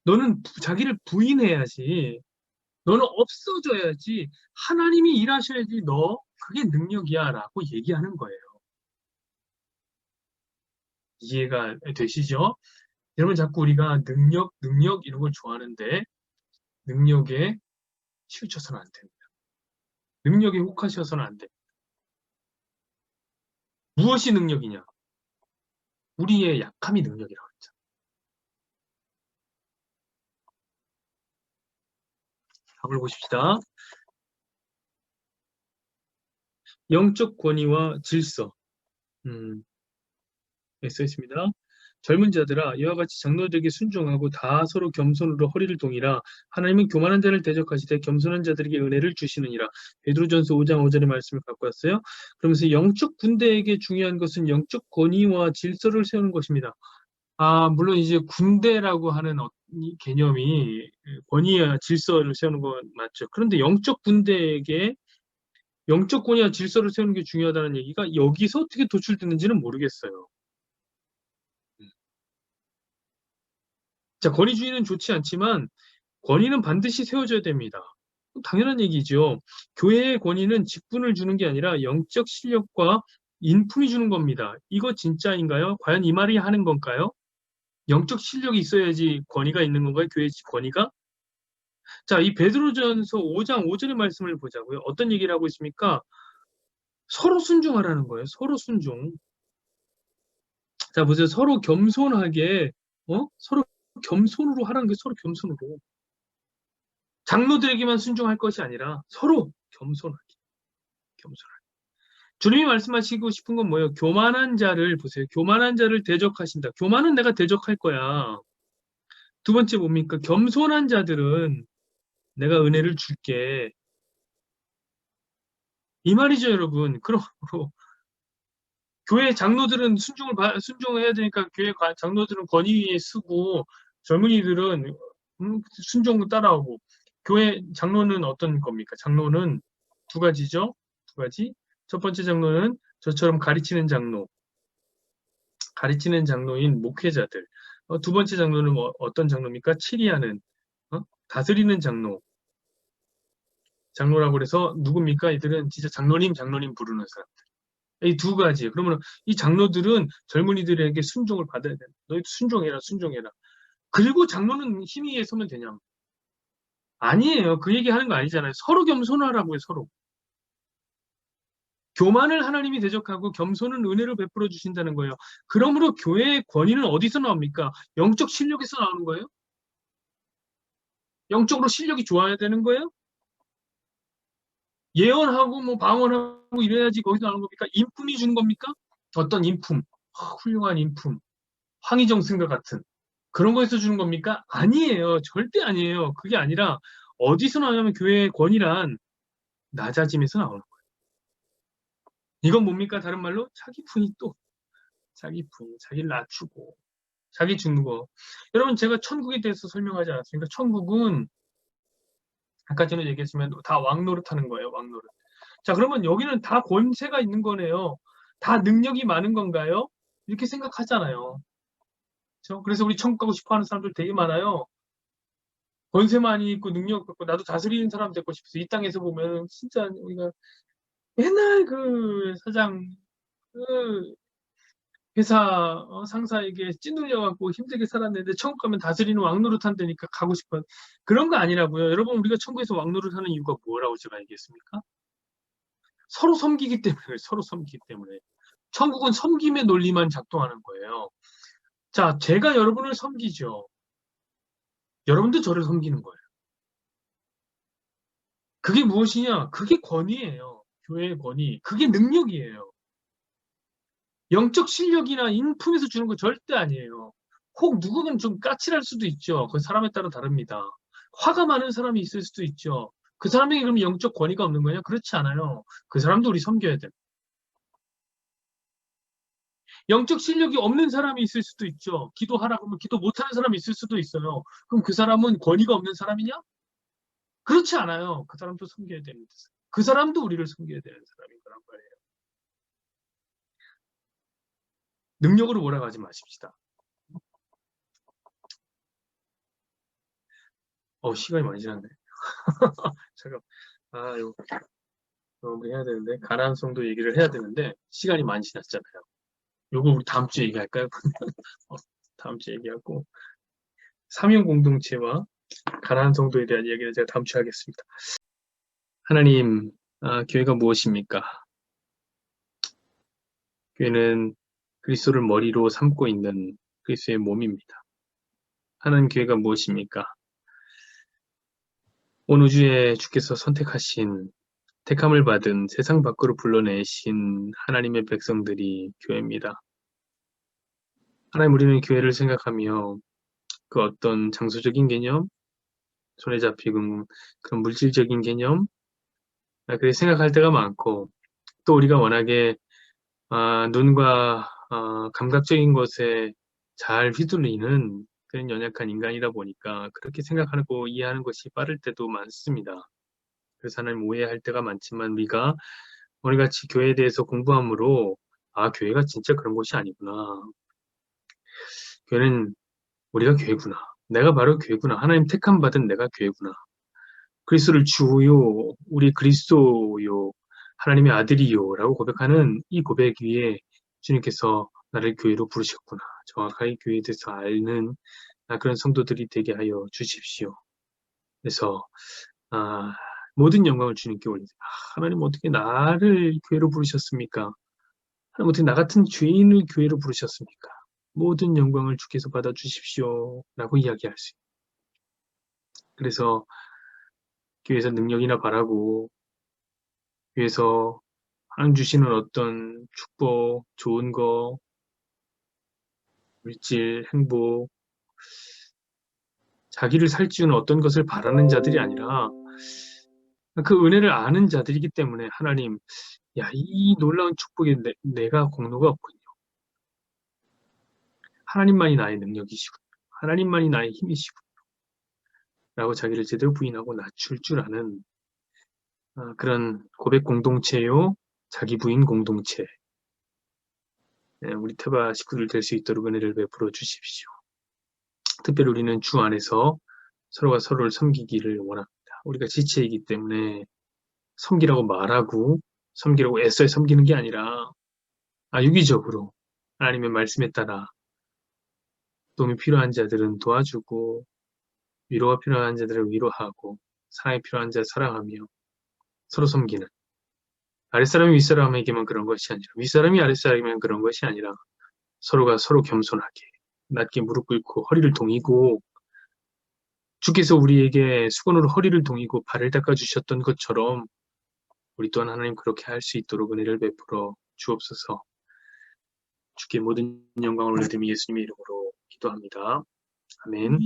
너는 자기를 부인해야지. 너는 없어져야지. 하나님이 일하셔야지. 너 그게 능력이야 라고 얘기하는 거예요. 이해가 되시죠? 여러분 자꾸 우리가 능력 이런 걸 좋아하는데 능력에 치우쳐서는 안 됩니다. 능력에 혹하셔서는 안 돼. 무엇이 능력이냐? 우리의 약함이 능력이라고 했죠. 답을 보십시다. 영적 권위와 질서. 써 있습니다. 젊은 자들아 이와 같이 장로들에게 순종하고 다 서로 겸손으로 허리를 동이라. 하나님은 교만한 자를 대적하시되 겸손한 자들에게 은혜를 주시느니라. 베드로전서 5장 5절의 말씀을 갖고 왔어요. 그러면서 영적 군대에게 중요한 것은 영적 권위와 질서를 세우는 것입니다. 물론 이제 군대라고 하는 이 개념이 권위와 질서를 세우는 건 맞죠. 그런데 영적 권위와 질서를 세우는 게 중요하다는 얘기가 여기서 어떻게 도출되는지는 모르겠어요. 자, 권위주의는 좋지 않지만 권위는 반드시 세워져야 됩니다. 당연한 얘기죠. 교회의 권위는 직분을 주는 게 아니라 영적 실력과 인품이 주는 겁니다. 이거 진짜인가요? 과연 이 말이 하는 건가요? 영적 실력이 있어야지 권위가 있는 건가요? 교회의 권위가? 자, 이 베드로전서 5장 5절의 말씀을 보자고요. 어떤 얘기를 하고 있습니까? 서로 순종하라는 거예요. 서로 순종. 자, 보세요. 서로 겸손하게, 서로 겸손으로 하라는 게 서로 겸손으로. 장로들에게만 순종할 것이 아니라 서로 겸손하게. 겸손하게. 주님이 말씀하시고 싶은 건 뭐예요? 교만한 자를 보세요. 교만한 자를 대적하신다. 교만은 내가 대적할 거야. 두 번째 뭡니까? 겸손한 자들은 내가 은혜를 줄게. 이 말이죠, 여러분. 그러므로 교회 장로들은 순종해야 되니까 교회 장로들은 권위에 쓰고 젊은이들은 순종 따라오고 교회 장로는 어떤 겁니까? 장로는 두 가지죠. 두 가지. 첫 번째 장로는 저처럼 가르치는 장로인 목회자들. 두 번째 장로는 어떤 장로입니까? 치리하는, 다스리는 장로라고 그래서 누굽니까? 이들은 진짜 장로님 부르는 사람들. 이 두 가지. 그러면 이 장로들은 젊은이들에게 순종을 받아야 된다. 너희 순종해라, 순종해라. 그리고 장로는 힘 위에 서면 되냐? 아니에요. 그 얘기 하는 거 아니잖아요. 서로 겸손하라고요, 서로. 교만을 하나님이 대적하고 겸손은 은혜로 베풀어 주신다는 거예요. 그러므로 교회의 권위는 어디서 나옵니까? 영적 실력에서 나오는 거예요? 영적으로 실력이 좋아야 되는 거예요? 예언하고 뭐 방언하고 이래야지 거기서 나오는 겁니까? 인품이 주는 겁니까? 어떤 인품? 훌륭한 인품. 황희정 승과 같은 그런 거에서 주는 겁니까? 아니에요. 절대 아니에요. 그게 아니라 어디서 나오냐면 교회의 권위란 낮아짐에서 나오는 거예요. 이건 뭡니까? 다른 말로 자기 분이 또 자기 분, 자기를 낮추고 자기 죽는 거. 여러분 제가 천국에 대해서 설명하지 않았습니까? 천국은 아까 전에 얘기했지만 다 왕노릇 하는 거예요. 왕노릇. 자, 그러면 여기는 다 권세가 있는 거네요. 다 능력이 많은 건가요? 이렇게 생각하잖아요. 그렇죠? 그래서 우리 천국 가고 싶어 하는 사람들 되게 많아요. 권세 많이 있고 능력 갖고 나도 다스리는 사람 되고 싶어서 이 땅에서 보면 진짜 우리가 맨날 그 사장 그 회사 상사에게 찌눌려갖고 힘들게 살았는데 천국 가면 다스리는 왕노릇 한다니까 가고 싶어. 그런 거 아니라고요. 여러분 우리가 천국에서 왕노릇 하는 이유가 뭐라고 제가 얘기했습니까? 서로 섬기기 때문에 서로 섬기기 때문에. 천국은 섬김의 논리만 작동하는 거예요. 자, 제가 여러분을 섬기죠. 여러분도 저를 섬기는 거예요. 그게 무엇이냐? 그게 권위예요. 교회의 권위. 그게 능력이에요. 영적 실력이나 인품에서 주는 거 절대 아니에요. 혹 누구는 좀 까칠할 수도 있죠. 그 사람에 따라 다릅니다. 화가 많은 사람이 있을 수도 있죠. 그 사람에게 그럼 영적 권위가 없는 거냐? 그렇지 않아요. 그 사람도 우리 섬겨야 돼. 영적 실력이 없는 사람이 있을 수도 있죠. 기도하라고 하면 기도 못하는 사람이 있을 수도 있어요. 그럼 그 사람은 권위가 없는 사람이냐? 그렇지 않아요. 그 사람도 섬겨야 됩니다. 그 사람도 우리를 섬겨야 되는 사람인 거란 말이에요. 능력으로 몰아가지 마십시다. 시간이 많이 지났네. 잠깐, 이거 마무리해야 되는데, 가난성도 얘기를 해야 되는데, 시간이 많이 지났잖아요. 요거 우리 다음 주에 얘기할까요? 다음 주에 얘기하고, 사명 공동체와 가난성도에 대한 이야기를 제가 다음 주에 하겠습니다. 하나님, 교회가 무엇입니까? 교회는 그리스도를 머리로 삼고 있는 그리스도의 몸입니다. 하나님 교회가 무엇입니까? 온 우주에 주께서 선택하신 택함을 받은 세상 밖으로 불러내신 하나님의 백성들이 교회입니다. 하나님 우리는 교회를 생각하며 그 어떤 장소적인 개념, 손에 잡히는 그런 물질적인 개념, 그렇게 생각할 때가 많고 또 우리가 워낙에 눈과 감각적인 것에 잘 휘둘리는 그런 연약한 인간이다 보니까 그렇게 생각하고 이해하는 것이 빠를 때도 많습니다. 그래서 하나님 오해할 때가 많지만 우리가 오늘같이 교회에 대해서 공부함으로 교회가 진짜 그런 곳이 아니구나. 교회는 우리가 교회구나. 내가 바로 교회구나. 하나님 택함 받은 내가 교회구나. 그리스도를 주요, 우리 그리스도요, 하나님의 아들이요 라고 고백하는 이 고백 위에 주님께서 나를 교회로 부르셨구나. 정확하게 교회에 대해서 아는 그런 성도들이 되게 하여 주십시오. 그래서 모든 영광을 주님께 올리자. 하나님 어떻게 나를 교회로 부르셨습니까? 하나님 어떻게 나 같은 죄인을 교회로 부르셨습니까? 모든 영광을 주께서 받아주십시오. 라고 이야기할 수 있어요. 그래서 교회에서 능력이나 바라고 교회에서 하나님 주시는 어떤 축복, 좋은 거, 물질, 행복, 자기를 살찌우는 어떤 것을 바라는 자들이 아니라 그 은혜를 아는 자들이기 때문에 하나님, 이 놀라운 축복에 내가 공로가 없군요. 하나님만이 나의 능력이시군요. 하나님만이 나의 힘이시군요. 라고 자기를 제대로 부인하고 낮출 줄 아는 그런 고백 공동체요, 자기 부인 공동체. 우리 태바 식구들 될 수 있도록 은혜를 베풀어 주십시오. 특별히 우리는 주 안에서 서로가 서로를 섬기기를 원합니다. 우리가 지체이기 때문에 섬기라고 말하고 섬기라고 애써 섬기는 게 아니라 유기적으로 하나님의 말씀에 따라 도움이 필요한 자들은 도와주고 위로가 필요한 자들을 위로하고 사랑이 필요한 자 사랑하며 서로 섬기는 아랫사람이 윗사람에게만 그런 것이 아니라 윗사람이 아랫사람에게만 그런 것이 아니라 서로가 서로 겸손하게 낮게 무릎 꿇고 허리를 동이고 주께서 우리에게 수건으로 허리를 동이고 발을 닦아주셨던 것처럼 우리 또한 하나님 그렇게 할 수 있도록 은혜를 베풀어 주옵소서. 주께 모든 영광을 올려드리며 예수님의 이름으로 기도합니다. 아멘.